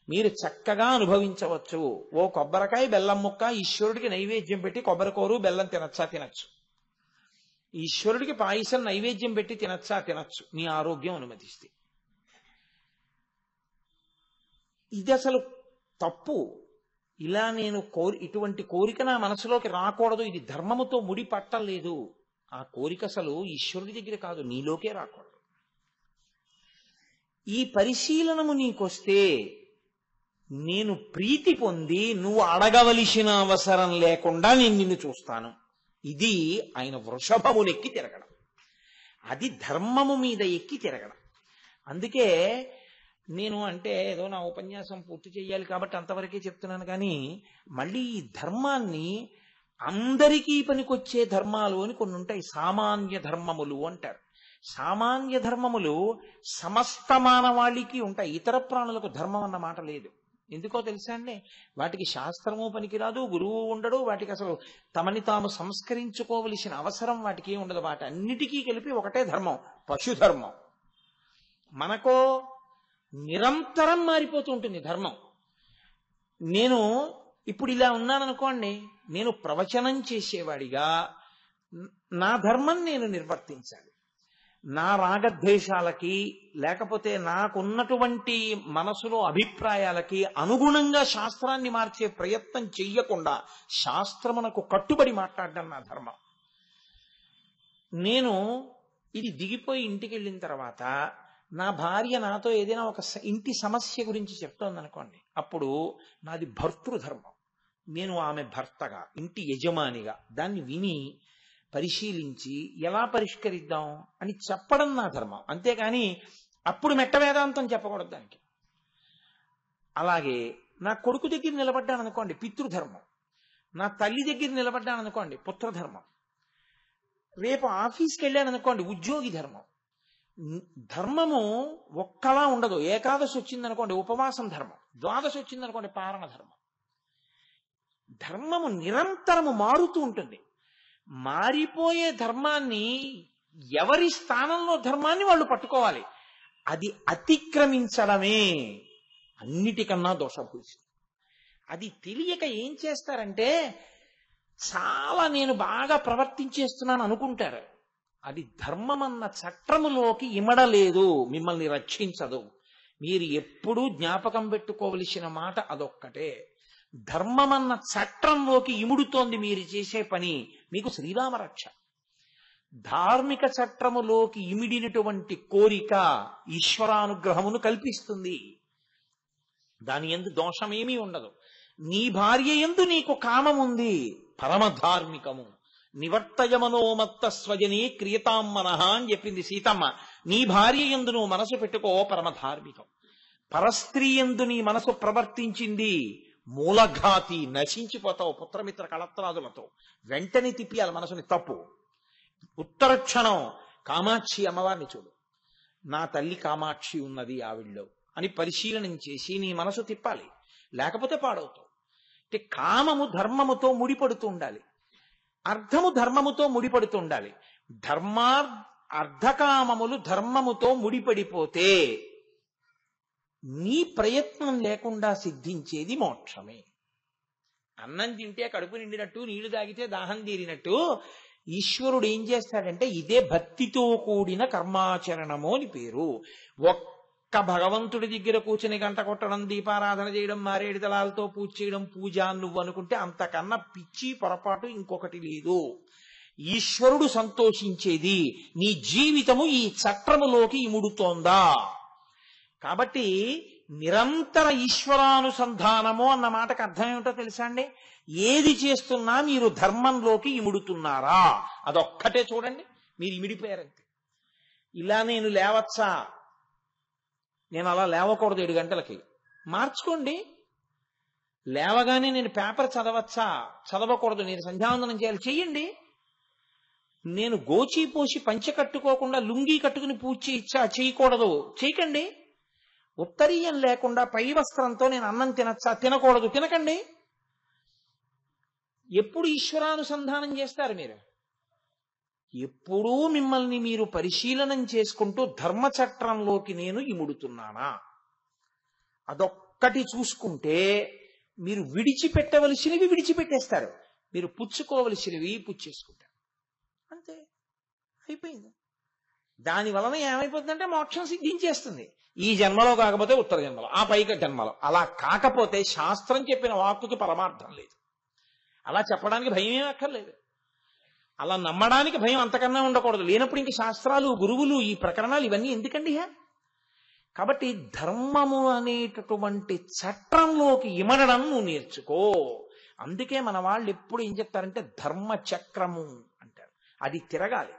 S1: మీరు చక్కగా అనుభవించవచ్చు. ఓ కొబ్బరికాయ బెల్లం ముక్క ఈశ్వరుడికి నైవేద్యం పెట్టి కొబ్బరికూరు బెల్లం తినచ్చు. ఈశ్వరుడికి పాయసం నైవేద్యం పెట్టి తినచ్చు, నీ ఆరోగ్యం అనుమతిస్తే. ఇది అసలు తప్పు. ఇలా నేను ఇటువంటి కోరిక నా మనసులోకి రాకూడదు, ఇది ధర్మముతో ముడి పట్టలేదు. ఆ కోరిక అసలు ఈశ్వరుడి దగ్గర కాదు, నీలోకే రాకూడదు. ఈ పరిశీలనము నీకొస్తే నేను ప్రీతి పొంది నువ్వు అడగవలసిన అవసరం లేకుండా నేను నిన్ను చూస్తాను. ఇది ఆయన వృషభమునెక్కి తిరగడం, అది ధర్మము మీద ఎక్కి తిరగడం. అందుకే నేను అంటే ఏదో నా ఉపన్యాసం పూర్తి చేయాలి కాబట్టి అంతవరకే చెప్తున్నాను, కానీ మళ్ళీ ఈ ధర్మాన్ని అందరికీ పనికొచ్చే ధర్మాలు అని కొన్ని ఉంటాయి. సామాన్య ధర్మములు అంటారు. సామాన్య ధర్మములు సమస్త మానవాళికి ఉంటాయి. ఇతర ప్రాణులకు ధర్మం అన్న మాట లేదు. ఎందుకో తెలుసా అండి? వాటికి శాస్త్రము పనికిరాదు, గురువు ఉండడు, వాటికి అసలు తమని తాము సంస్కరించుకోవలసిన అవసరం వాటికి ఉండదు. వాటి అన్నిటికీ కలిపి ఒకటే ధర్మం, పశుధర్మం. మనకో నిరంతరం మారిపోతూ ఉంటుంది ధర్మం. నేను ఇప్పుడు ఇలా ఉన్నాననుకోండి, నేను ప్రవచనం చేసేవాడిగా నా ధర్మం నేను నిర్వర్తించాలి. నా రాగద్వేషాలకి లేకపోతే నాకున్నటువంటి మనసులో అభిప్రాయాలకి అనుగుణంగా శాస్త్రాన్ని మార్చే ప్రయత్నం చెయ్యకుండా శాస్త్రమునకు కట్టుబడి మాట్లాడడం నా ధర్మం. నేను ఇది దిగిపోయి ఇంటికి వెళ్ళిన తర్వాత నా భార్య నాతో ఏదైనా ఒక ఇంటి సమస్య గురించి చెప్తోందనుకోండి, అప్పుడు నాది భర్తృధర్మం. నేను ఆమె భర్తగా, ఇంటి యజమానిగా దాన్ని విని పరిశీలించి ఎలా పరిష్కరిద్దాం అని చెప్పడం నా ధర్మం. అంతేకాని అప్పుడు మెట్ట వేదాంతం చెప్పకూడదు దానికి. అలాగే నా కొడుకు దగ్గర నిలబడ్డాను అనుకోండి, పితృధర్మం. నా తల్లి దగ్గర నిలబడ్డాను అనుకోండి, పుత్రధర్మం. రేపు ఆఫీస్కి వెళ్ళాను అనుకోండి, ఉద్యోగి ధర్మం. ధర్మము ఒక్కలా ఉండదు. ఏకాదశి వచ్చిందనుకోండి ఉపవాసం ధర్మం, ద్వాదశి వచ్చిందనుకోండి పారణ ధర్మం. ధర్మము నిరంతరము మారుతూ ఉంటుంది. మారిపోయే ధర్మాన్ని, ఎవరి స్థానంలో ధర్మాన్ని వాళ్ళు పట్టుకోవాలి. అది అతిక్రమించడమే అన్నిటికన్నా దోషభూషితం. అది తెలియక ఏం చేస్తారంటే, చాలా నేను బాగా ప్రవర్తించేస్తున్నాను అనుకుంటారు. అది ధర్మమన్న చట్రములోకి ఇమడలేదు, మిమ్మల్ని రక్షించదు. మీరు ఎప్పుడూ జ్ఞాపకం పెట్టుకోవలసిన మాట అదొక్కటే. ధర్మమన్న చట్రంలోకి ఇముడుతోంది మీరు చేసే పని, మీకు శ్రీరామ రక్ష. ధార్మిక చట్రములోకి ఇమిడినటువంటి కోరిక ఈశ్వరానుగ్రహమును కల్పిస్తుంది. దాని యందు దోషమేమీ ఉండదు. నీ భార్య యందు నీకు కామముంది, పరమధార్మికము. నివర్తయమనోమత్త స్వజనే క్రియతాం మనః అని చెప్పింది సీతమ్మ. నీ భార్య యందు నువ్వు మనసు పెట్టుకో, పరమధార్మికం. పరస్త్రీ యందు నీ మనసు ప్రవర్తించింది, మూలఘాతి, నశించిపోతావు పుత్రమిత్ర కళత్రాదులతో. వెంటనే తిప్పియాలి మనసుని, తప్పు. ఉత్తర క్షణం కామాక్షి అమ్మవారిని చూడు, నా తల్లి కామాక్షి ఉన్నది ఆవిడ్లో అని పరిశీలనం చేసి నీ మనసు తిప్పాలి, లేకపోతే పాడవుతావు. అంటే కామము ధర్మముతో ముడిపడుతూ ఉండాలి, అర్థము ధర్మముతో ముడిపడుతూ ఉండాలి. అర్ధకామములు ధర్మముతో ముడిపడిపోతే నీ ప్రయత్నం లేకుండా సిద్ధించేది మోక్షమే. అన్నం తింటే కడుపు నిండినట్టు, నీళ్లు తాగితే దాహం తీరినట్టు ఈశ్వరుడు ఏం చేస్తాడంటే, ఇదే భక్తితో కూడిన కర్మాచరణము అని పేరు. ఒక్క భగవంతుడి దగ్గర కూర్చుని గంట కొట్టడం, దీపారాధన చేయడం, మారేడు దళాలతో పూజ చేయడం పూజ నువ్వు అనుకుంటే అంతకన్నా పిచ్చి పొరపాటు ఇంకొకటి లేదు. ఈశ్వరుడు సంతోషించేది నీ జీవితము ఈ చక్రములోకి ఇముడుతోందా. కాబట్టి నిరంతర ఈశ్వరానుసంధానము అన్న మాటకు అర్థం ఏమిటో తెలుసా అండి? ఏది చేస్తున్నా మీరు ధర్మంలోకి ఇముడుతున్నారా, అదొక్కటే చూడండి. మీరు ఇమిడిపోయారంతే. ఇలా నేను లేవచ్చా, నేను అలా లేవకూడదు 7 గంటలకి, మార్చుకోండి. లేవగానే నేను పేపర్ చదవచ్చా, చదవకూడదు, నేను సంధ్యావందనం చేయాలి, చెయ్యండి. నేను గోచి పోసి పంచె కట్టుకోకుండా లుంగీ కట్టుకుని పూజ చేయచ్చా, చేయకూడదు, చేయకండి. ఉత్తరీయం లేకుండా పై వస్త్రంతో నేను అన్నం తినచ్చా, తినకూడదు, తినకండి. ఎప్పుడు ఈశ్వరానుసంధానం చేస్తారు మీరు? ఎప్పుడూ మిమ్మల్ని మీరు పరిశీలనం చేసుకుంటూ ధర్మచట్రంలోకి నేను ఇముడుతున్నానా, అదొక్కటి చూసుకుంటే మీరు విడిచిపెట్టవలసినవి విడిచిపెట్టేస్తారు, మీరు పుచ్చుకోవలసినవి పుచ్చేసుకుంటారు. అంతే, అయిపోయింది. దాని వలన ఏమైపోతుందంటే మోక్షం సిద్ధించేస్తుంది. ఈ జన్మలో కాకపోతే ఉత్తర జన్మలో, ఆ పైక జన్మలో. అలా కాకపోతే శాస్త్రం చెప్పిన వాక్కుకి పరమార్థం లేదు. అలా చెప్పడానికి భయం ఏమీ అక్కర్లేదు, అలా నమ్మడానికి భయం అంతకన్నా ఉండకూడదు. లేనప్పుడు ఇంక శాస్త్రాలు, గురువులు, ఈ ప్రకరణాలు ఇవన్నీ ఎందుకండి? కాబట్టి ధర్మము అనేటటువంటి చట్రంలోకి ఇమడడం నువ్వు నేర్చుకో. అందుకే మన వాళ్ళు ఎప్పుడు ఏం చెప్తారంటే ధర్మచక్రము అంటారు. అది తిరగాలి.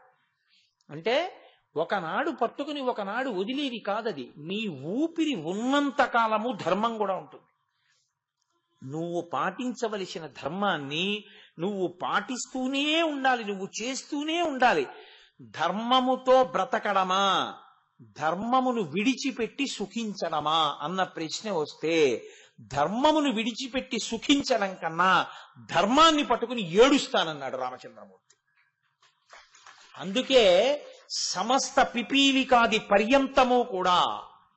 S1: అంటే ఒకనాడు పట్టుకుని ఒకనాడు వదిలేది కాదది. మీ ఊపిరి ఉన్నంత కాలము ధర్మం కూడా ఉంటుంది. నువ్వు పాటించవలసిన ధర్మాన్ని నువ్వు పాటిస్తూనే ఉండాలి, నువ్వు చేస్తూనే ఉండాలి. ధర్మముతో బ్రతకడమా, ధర్మమును విడిచిపెట్టి సుఖించడమా అన్న ప్రశ్న వస్తే ధర్మమును విడిచిపెట్టి సుఖించడం కన్నా ధర్మాన్ని పట్టుకుని ఏడుస్తానన్నాడు రామచంద్రమూర్తి. అందుకే సమస్త పిపీలికాది పర్యంతము కూడా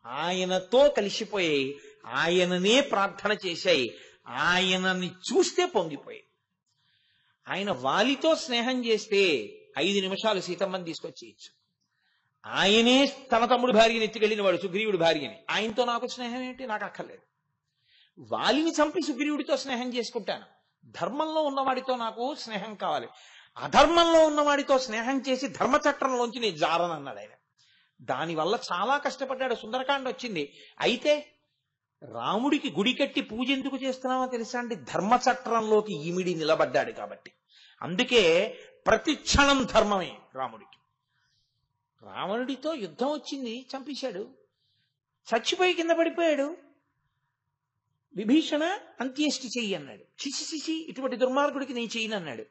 S1: ఆయనతో కలిసిపోయి ఆయననే ప్రార్థన చేశాయి. ఆయనని చూస్తే పొంగిపోయాయి. ఆయన వాలితో స్నేహం చేస్తే 5 నిమిషాలు సీతమ్మని తీసుకొచ్చేయచ్చు. ఆయనే తన తమ్ముడు భార్యని ఎత్తుకెళ్ళిన వాడు, సుగ్రీవుడి భార్యని. ఆయనతో నాకు స్నేహం ఏంటి? నాకు అక్కర్లేదు. వాలిని చంపి సుగ్రీవుడితో స్నేహం చేసుకుంటాను. ధర్మంలో ఉన్నవాడితో నాకు స్నేహం కావాలి. అధర్మంలో ఉన్నవాడితో స్నేహం చేసి ధర్మచట్రంలోంచి నేను జారనన్నాడు ఆయన. దానివల్ల చాలా కష్టపడ్డాడు. సుందరకాండ వచ్చింది. అయితే రాముడికి గుడి కట్టి పూజ ఎందుకు చేస్తున్నామో తెలుసా అండి? ధర్మచట్రంలోకి ఈమిడి నిలబడ్డాడు కాబట్టి. అందుకే ప్రతి క్షణం ధర్మమే రాముడికి. రావణుడితో యుద్ధం వచ్చింది, చంపేశాడు. చచ్చిపోయి కింద పడిపోయాడు. విభీషణ అంత్యేష్టి చెయ్యి అన్నాడు. చిచి ఇటువంటి దుర్మార్గుడికి నేను చెయ్యను అన్నాడు.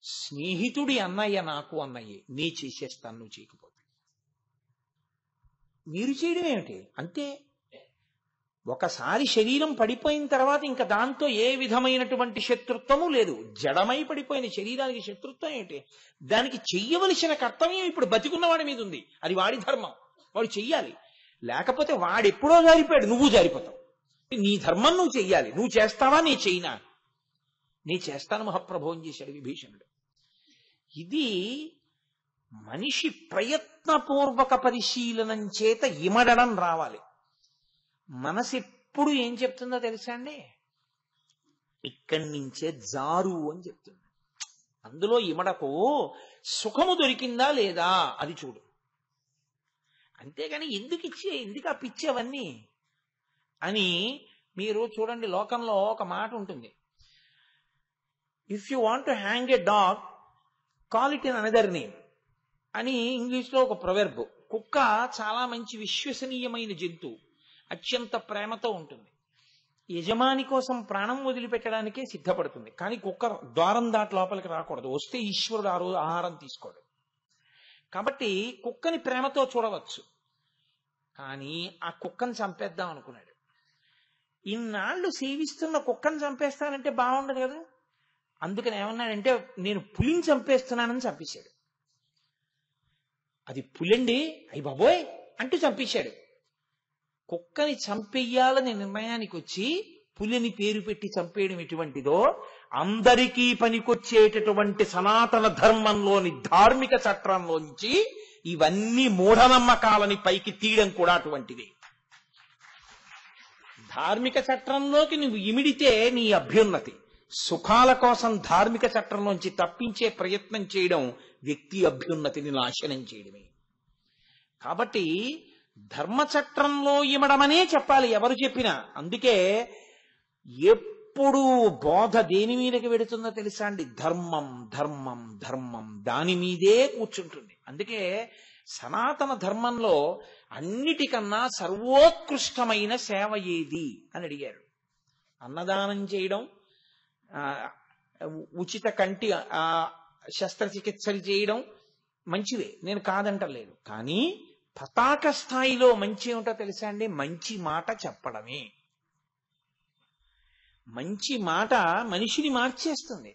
S1: స్నేహితుడి అన్నయ్య నాకు అన్నయ్యే, నీ చేసేస్తాను నువ్వు చేయకపోతే. మీరు చేయడం ఏమిటి? అంతే. ఒకసారి శరీరం పడిపోయిన తర్వాత ఇంకా దాంతో ఏ విధమైనటువంటి శత్రుత్వము లేదు. జడమై పడిపోయిన శరీరానికి శత్రుత్వం ఏంటి? దానికి చెయ్యవలసిన కర్తవ్యం ఇప్పుడు బతికున్న వాడి మీద ఉంది. అది వాడి ధర్మం, వాడు చెయ్యాలి. లేకపోతే వాడెప్పుడో జారిపోయాడు, నువ్వు జారిపోతావు. నీ ధర్మం నువ్వు చెయ్యాలి. నువ్వు చేస్తావా? నీ చెయ్యినా? నీ చేస్తాను మహాప్రభు అని చేశాడు విభీషణుడు. ఇది మనిషి ప్రయత్నపూర్వక పరిశీలనం చేత ఇమడడం రావాలి. మనసు ఎప్పుడు ఏం చెప్తుందో తెలుసా అండి? ఇక్కడి నుంచే జారు అని చెప్తుంది. అందులో ఇమడకు, సుఖము దొరికిందా లేదా అది చూడు. అంతేగాని ఎందుకు ఆ పిచ్చేవన్నీ అని. మీరు చూడండి, లోకంలో ఒక మాట ఉంటుంది, if you want to hang a dog call it in another name అని ఇంగ్లీష్లో ఒక ప్రొవెర్బ్. కుక్క చాలా మంచి విశ్వసనీయమైన జంతువు, అత్యంత ప్రేమతో ఉంటుంది. యజమాని కోసం ప్రాణం వదిలిపెట్టడానికే సిద్ధపడుతుంది. కానీ కుక్క ద్వారం దాటి లోపలికి రాకూడదు. వస్తే ఈశ్వరుడు ఆ రోజు ఆహారం తీసుకోడు. కాబట్టి కుక్కని ప్రేమతో చూడవచ్చు. కానీ ఆ కుక్కను చంపేద్దాం అనుకున్నాడు. ఇన్నాళ్ళు సేవిస్తున్న కుక్కను చంపేస్తానంటే బాగుండదు కదా. అందుకని ఏమన్నాడంటే, నేను పులిని చంపేస్తున్నానని చంపేశాడు. అది పులండి, అయ్యి బాబోయ్ అంటూ చంపేశాడు. కుక్కని చంపేయాలని నిర్ణయానికి వచ్చి పులిని పేరు పెట్టి చంపేయడం ఎటువంటిదో, అందరికీ పనికొచ్చేటటువంటి సనాతన ధర్మంలోని ధార్మిక చట్రంలోంచి ఇవన్నీ మూఢనమ్మకాలని పైకి తీయడం కూడా అటువంటిది. ధార్మిక చట్రంలోకి నువ్వు ఇమిడితే నీ అభ్యున్నతి. సుఖాల కోసం ధార్మిక చట్రంలోంచి తప్పించే ప్రయత్నం చేయడం వ్యక్తి అభ్యున్నతిని నాశనం చేయడమే. కాబట్టి ధర్మచట్రంలో ఇమడమనే చెప్పాలి ఎవరు చెప్పినా. అందుకే ఎప్పుడు బోధ దేని మీదకి వెడుతుందో తెలుసా అండి? ధర్మం ధర్మం ధర్మం, దాని మీదే కూర్చుంటుంది. అందుకే సనాతన ధర్మంలో అన్నిటికన్నా సర్వోత్కృష్టమైన సేవ ఏది అని అడిగారు. అన్నదానం చేయడం, ఉచిత కంటి శస్త్రచికిత్సలు చేయడం మంచివే, నేను కాదంటలేదు. కానీ పతాక స్థాయిలో మంచి ఏమిటో తెలుసా అండి? మంచి మాట చెప్పడమే. మంచి మాట మనిషిని మార్చేస్తుంది.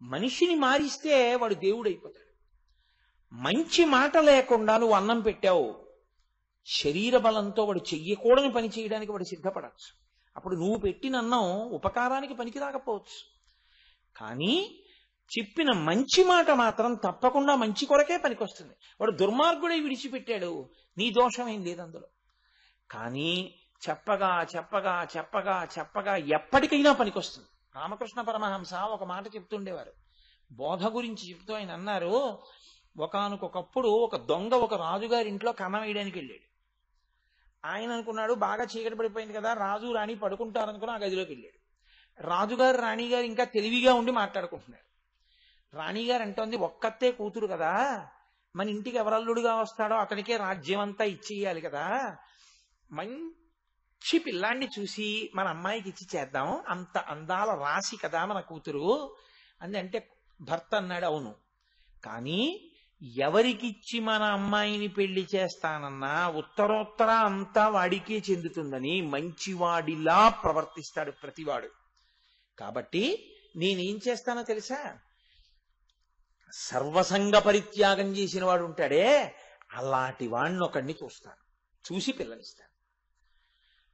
S1: మనిషిని మారిస్తే వాడు దేవుడు అయిపోతాడు. మంచి మాట లేకుండా నువ్వు అన్నం పెట్టావు, శరీర బలంతో వాడు చెయ్యకూడని పని చేయడానికి వాడు సిద్ధపడచ్చు. అప్పుడు నువ్వు పెట్టిన అన్నం ఉపకారానికి పనికి రాకపోవచ్చు. కానీ చెప్పిన మంచి మాట మాత్రం తప్పకుండా మంచి కొరకే పనికొస్తుంది. వాడు దుర్మార్గుడై విడిచిపెట్టాడు, నీ దోషమేం లేదు అందులో. కానీ చెప్పగా చెప్పగా చెప్పగా చెప్పగా ఎప్పటికైనా పనికొస్తుంది. రామకృష్ణ పరమహంస ఒక మాట చెప్తుండేవారు. బోధ గురించి చెప్తూ ఆయన అన్నారు, ఒకానొకప్పుడు ఒక దొంగ ఒక రాజుగారి ఇంట్లో కన్నం వేయడానికి వెళ్ళాడు. ఆయన అనుకున్నాడు బాగా చీకటి పడిపోయింది కదా, రాజు రాణి పడుకుంటారనుకుని ఆ గదిలోకి వెళ్ళాడు. రాజుగారు రాణిగారు ఇంకా తెలివిగా ఉండి మాట్లాడుకుంటున్నారు. రాణిగారు అంటోంది, ఒక్కతే కూతురు కదా, మన ఇంటికి ఎవరల్లుడుగా వస్తాడో అతనికే రాజ్యం అంతా ఇచ్చేయాలి కదా, మంచి పిల్లాన్ని చూసి మన అమ్మాయికి ఇచ్చి చేద్దాం, అంత అందాల రాశి కదా మన కూతురు అని అంటే భర్త అన్నాడు, అవును, కానీ ఎవరికిచ్చి మన అమ్మాయిని పెళ్లి చేస్తానన్నా ఉత్తరోత్తర అంతా వాడికే చెందుతుందని మంచివాడిలా ప్రవర్తిస్తాడు ప్రతివాడు. కాబట్టి నేనేం చేస్తానో తెలుసా, సర్వసంగ పరిత్యాగం చేసిన వాడు ఉంటాడే అలాంటి వాడిని ఒకడిని చూస్తాను, చూసి పిల్లనిస్తాను.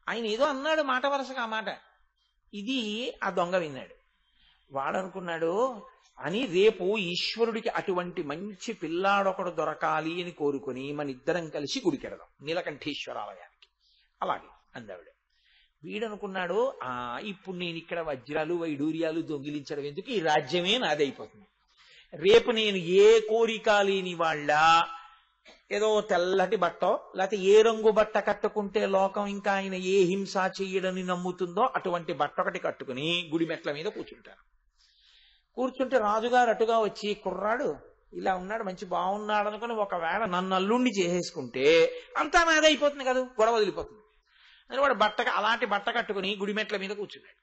S1: ఆయన ఏదో అన్నాడు మాట వరుసగా ఆ మాట, ఇది ఆ దొంగ విన్నాడు. వాడనుకున్నాడు అని రేపు ఈశ్వరుడికి అటువంటి మంచి పిల్లాడొకడు దొరకాలి అని కోరుకుని మన ఇద్దరం కలిసి గుడికెడదాం నీలకంఠేశ్వరాలయానికి. అలాగే అందావిడ. వీడనుకున్నాడు, ఇప్పుడు నేను ఇక్కడ వజ్రాలు వైడూర్యాలు దొంగిలించడం ఎందుకు, ఈ రాజ్యమే నాదైపోతుంది. రేపు నేను ఏ కోరిక లేని వాళ్ళ ఏదో తెల్లటి బట్టో లేకపోతే ఏ రంగు బట్ట కట్టుకుంటే లోకం ఇంకా ఆయన ఏ హింస చెయ్యడని నమ్ముతుందో అటువంటి బట్ట ఒకటి కట్టుకుని గుడి మెట్ల మీద కూర్చుంటాను. కూర్చుంటే రాజుగారు అటుగా వచ్చి, కుర్రాడు ఇలా ఉన్నాడు, మంచి బాగున్నాడు అనుకుని ఒకవేళ నన్ను అల్లుండి చేసేసుకుంటే అంతా నాదైపోతుంది కదా, గొడవ వదిలిపోతుంది అని వాడు అలాంటి బట్ట కట్టుకుని గుడి మెట్ల మీద కూర్చున్నాడు.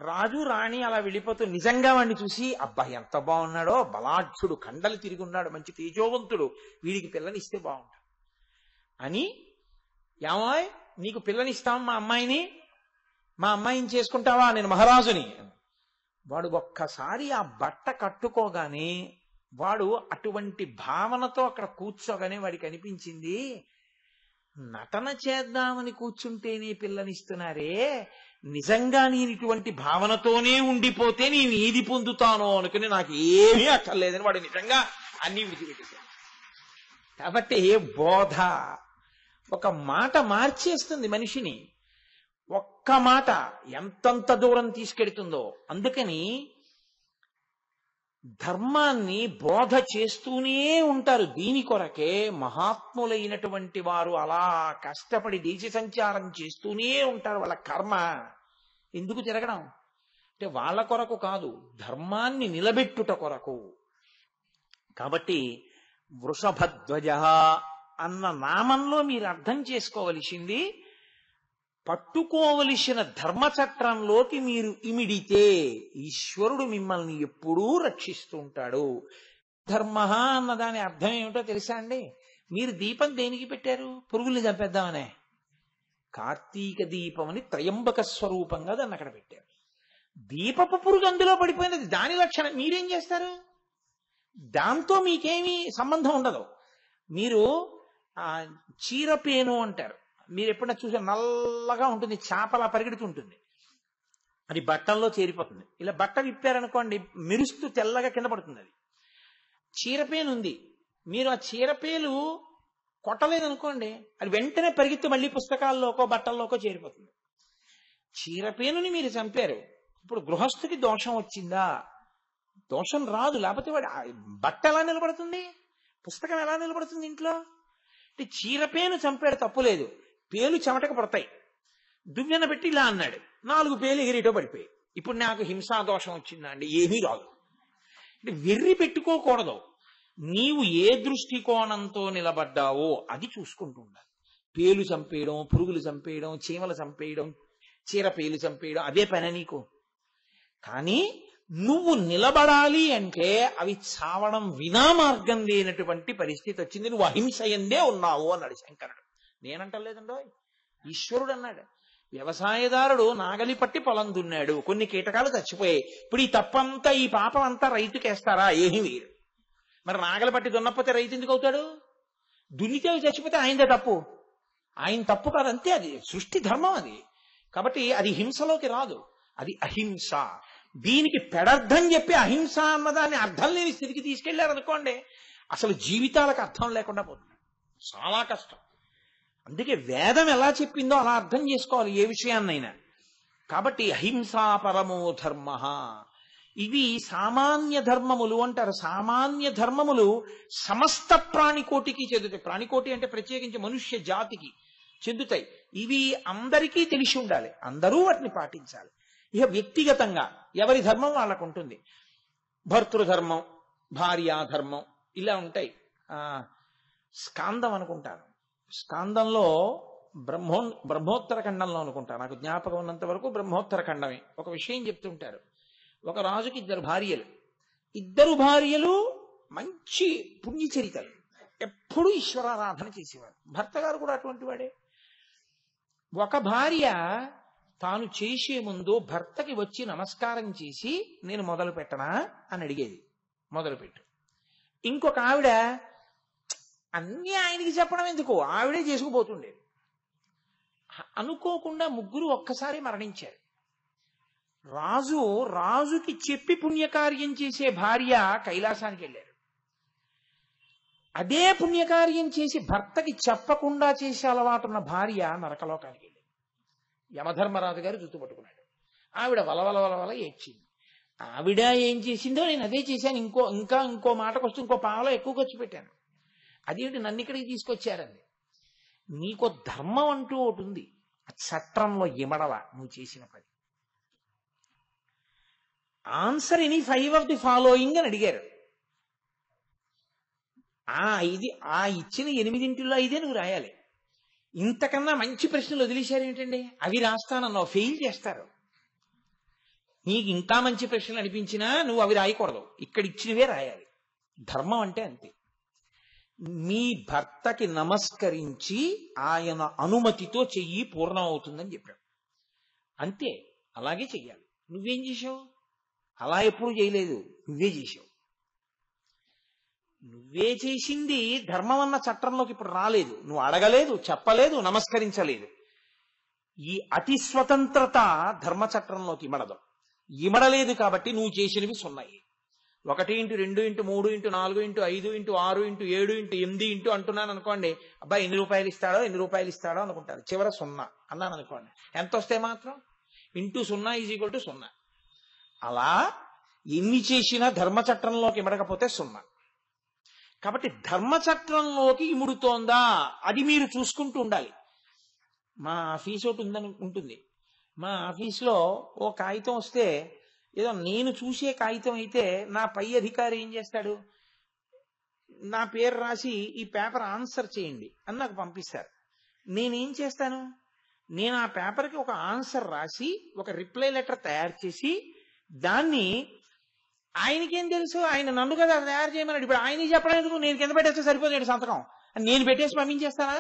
S1: రాజు రాణి అలా వెళ్ళిపోతూ నిజంగా వాడిని చూసి, అబ్బా ఎంత బాగున్నాడో, బలాఢ్యుడు, కండలు తిరిగి ఉన్నాడు, మంచి తేజోవంతుడు, వీడికి పిల్లనిస్తే బాగుంటాడు అని, ఏమాయ్ నీకు పిల్లనిస్తాం మా అమ్మాయిని చేసుకుంటావా, నేను మహారాజుని. వాడు ఒక్కసారి ఆ బట్ట కట్టుకోగానే వాడు అటువంటి భావనతో అక్కడ కూర్చోగానే వాడికి అనిపించింది, నటన చేద్దామని కూర్చుంటేనే పిల్లనిస్తున్నారే, నిజంగా నేను ఇటువంటి భావనతోనే ఉండిపోతే నేను ఏది పొందుతానో అనుకుని నాకు ఏమీ అక్కర్లేదని వాడు నిజంగా అన్ని విడిచిపెట్టేశాడు. కాబట్టి బోధ ఒక మాట మార్చేస్తుంది మనిషిని, ఒక్క మాట ఎంతంత దూరం తీసుకెడుతుందో. అందుకని ధర్మాన్ని బోధ చేస్తూనే ఉంటారు. దీని కొరకే మహాత్ములైనటువంటి వారు అలా కష్టపడి దేశ సంచారం చేస్తూనే ఉంటారు. వాళ్ళ కర్మ ఎందుకు తిరగడం అంటే వాళ్ళ కొరకు కాదు, ధర్మాన్ని నిలబెట్టుట కొరకు. కాబట్టి వృషభధ్వజ అన్న నామంలో మీరు అర్థం చేసుకోవలసింది, పట్టుకోవలసిన ధర్మచట్రంలోకి మీరు ఇమిడితే ఈశ్వరుడు మిమ్మల్ని ఎప్పుడూ రక్షిస్తూ ఉంటాడు. ధర్మ అన్న దాని అర్థం ఏమిటో తెలుసా అండి? మీరు దీపం దేనికి పెట్టారు? పురుగుల్ని చంపేద్దామనే. కార్తీక దీపం అని త్రయంబక స్వరూపంగా దాన్ని అక్కడ పెట్టారు. దీపపు పురుగు అందులో పడిపోయినది, దాని లక్షణం. మీరేం చేస్తారు? దాంతో మీకేమీ సంబంధం ఉండదు. మీరు చీరపేను అంటారు, మీరు ఎప్పుడైనా చూసే నల్లగా ఉంటుంది, చేపలా పరిగెడుతుంటుంది, అది బట్టల్లో చేరిపోతుంది. ఇలా బట్ట విప్పారనుకోండి మెరుస్తూ తెల్లగా కింద పడుతుంది. అది చీరపేను ఉంది, మీరు ఆ చీరపేలు కొట్టలేదనుకోండి అది వెంటనే పరిగెత్తి మళ్ళీ పుస్తకాల్లోకో బట్టల్లోకో చేరిపోతుంది. చీరపేనుని మీరు చంపారు, ఇప్పుడు గృహస్థుకి దోషం వచ్చిందా? దోషం రాదు, లేకపోతే వాడు బట్ట ఎలా నిలబడుతుంది, పుస్తకం ఎలా నిలబడుతుంది ఇంట్లో? అంటే చీరపేను చంపాడు, తప్పులేదు, పేలు చెమటకు పడతాయి. దువ్వెన పెట్టి ఇలా అన్నాడు, 4 పేలు ఎగిరేటో పడిపోయి. ఇప్పుడు నాకు హింసా దోషం వచ్చిందా అండి? ఏమీ రాదు. అంటే వెర్రి పెట్టుకోకూడదు. నీవు ఏ దృష్టికోణంతో నిలబడ్డావో అది చూసుకుంటూ ఉండాలి. పేలు చంపేయడం, పురుగులు చంపేయడం, చీమలు చంపేయడం, చీరపేలు చంపేయడం అదే పని నీకు. కానీ నువ్వు నిలబడాలి అంటే అవి చావడం వినా మార్గం లేనటువంటి పరిస్థితి వచ్చింది. నువ్వు అహింసయందే ఉన్నావు అన్నాడు శంకరుడు. నేనంటలేదండో, ఈశ్వరుడు అన్నాడు. వ్యవసాయదారుడు నాగలి పట్టి పొలం దున్నాడు, కొన్ని కీటకాలు చచ్చిపోయాయి. ఇప్పుడు ఈ తప్పంతా, ఈ పాపం అంతా రైతుకేస్తారా? ఏమీ వేరు. మరి నాగలి పట్టి దున్నపోతే రైతు ఎందుకు అవుతాడు? దున్నితే చచ్చిపోతే ఆయనదే తప్పు. ఆయన తప్పు కాదంతే, అది సృష్టి ధర్మం అది. కాబట్టి అది హింసలోకి రాదు, అది అహింస. దీనికి పెడర్థం చెప్పి అహింస అన్నదాన్ని అర్థం లేని స్థితికి తీసుకెళ్లారనుకోండి, అసలు జీవితాలకు అర్థం లేకుండా పోతుంది. చాలా కష్టం. అందుకే వేదం ఎలా చెప్పిందో అలా అర్థం చేసుకోవాలి ఏ విషయాన్నైనా. కాబట్టి అహింసా పరమో ధర్మ. ఇవి సామాన్య ధర్మములు అంటారు. సామాన్య ధర్మములు సమస్త ప్రాణికోటికి చెందుతాయి. ప్రాణికోటి అంటే ప్రత్యేకించి మనుష్య జాతికి చెందుతాయి. ఇవి అందరికీ తెలిసి ఉండాలి, అందరూ వాటిని పాటించాలి. ఇక వ్యక్తిగతంగా ఎవరి ధర్మం వాళ్ళకు ఉంటుంది. భర్తృధర్మం, భార్యాధర్మం ఇలా ఉంటాయి. స్కాందం అనుకుంటాను, స్కాందంలో బ్రహ్మోత్తర ఖండంలో అనుకుంటా, నాకు జ్ఞాపకం ఉన్నంత వరకు బ్రహ్మోత్తర ఖండమే. ఒక విషయం చెప్తుంటారు. ఒక రాజుకి ఇద్దరు భార్యలు మంచి పుణ్యచరితలు, ఎప్పుడూ ఈశ్వరారాధన చేసేవారు. భర్త గారు కూడా అటువంటి వాడే. ఒక భార్య తాను చేసే ముందు భర్తకి వచ్చి నమస్కారం చేసి నేను మొదలు పెట్టనా అని అడిగేది, మొదలుపెట్టు. ఇంకొక ఆవిడ అన్నీ ఆయనకి చెప్పడం ఎందుకు, ఆవిడే చేసుకుపోతుండేది. అనుకోకుండా ముగ్గురు ఒక్కసారి మరణించారు. రాజుకి చెప్పి పుణ్యకార్యం చేసే భార్య కైలాసానికి వెళ్ళారు. అదే పుణ్యకార్యం చేసి భర్తకి చెప్పకుండా చేసే అలవాటున్న భార్య నరకలోకానికి వెళ్ళింది. యమధర్మరాజు గారు జుట్టు పట్టుకున్నాడు. ఆవిడ వలవల ఏడ్చింది. ఆవిడ ఏం చేసిందో నేను అదే చేశాను, ఇంకో మాటకు వస్తూ ఇంకో పావలో ఎక్కువ ఖర్చు పెట్టాను. అదేంటి నన్ను ఇక్కడికి తీసుకొచ్చారండి. నీకో ధర్మం అంటూ ఒకటి ఉంది, చట్రంలో ఇమడవ నువ్వు చేసిన పని. Answer any 5 of the following అని అడిగారు. ఇచ్చిన 8 5 నువ్వు రాయాలి. ఇంతకన్నా మంచి ప్రశ్నలు వదిలేశారు ఏంటండి, అవి రాస్తానన్నావు, ఫెయిల్ చేస్తారు. నీకు ఇంకా మంచి ప్రశ్నలు అనిపించినా నువ్వు అవి రాయకూడదు, ఇక్కడ ఇచ్చినవే రాయాలి. ధర్మం అంటే అంతే. మీ భర్తకి నమస్కరించి ఆయన అనుమతితో చెయ్యి పూర్ణం అవుతుందని చెప్పాడు. అంతే, అలాగే చెయ్యాలి. నువ్వేం చేశావు? అలా ఎప్పుడు చేయలేదు, నువ్వే చేశావు. నువ్వే చేసింది ధర్మం అన్న చట్టంలోకి ఇప్పుడు రాలేదు. నువ్వు అడగలేదు, చెప్పలేదు, నమస్కరించలేదు. ఈ అతి స్వతంత్రత ధర్మచట్రంలోకి ఇమడలేదు కాబట్టి నువ్వు చేసినవి సున్నాయి. 1 into 2 into 3 into 4 into 5 into 6 into 7 into 8 into అంటున్నాను అనుకోండి, అబ్బాయి ఎన్ని రూపాయలు ఇస్తాడో అనుకుంటారు. చివర 0 అన్నాను అనుకోండి, ఎంత వస్తే మాత్రం ఇంటూ 0 = 0. అలా ఎన్ని చేసినా ధర్మచట్రంలోకి ఇమడకపోతే 0. కాబట్టి ధర్మచట్రంలోకి ఇముడుతోందా అది మీరు చూసుకుంటూ ఉండాలి. మా ఆఫీస్ ఒకటి ఉంటుంది. మా ఆఫీస్లో ఓ కాగితం వస్తే, ఏదో నేను చూసే కాగితం అయితే నా పై అధికారి ఏం చేస్తాడు, నా పేరు రాసి ఈ పేపర్ ఆన్సర్ చేయండి అని నాకు పంపిస్తారు. నేనేం చేస్తాను, నేను ఆ పేపర్కి ఒక ఆన్సర్ రాసి ఒక రిప్లై లెటర్ తయారు చేసి దాన్ని, ఆయనకేం తెలుసు, ఆయన నన్ను కదా తయారు చేయమన్నాడు, ఇప్పుడు ఆయన చెప్పడం ఎందుకు, నేను కింద పెట్టేస్తే సరిపోతుంది సంతకం అని నేను పెట్టేసి పంపించేస్తానా?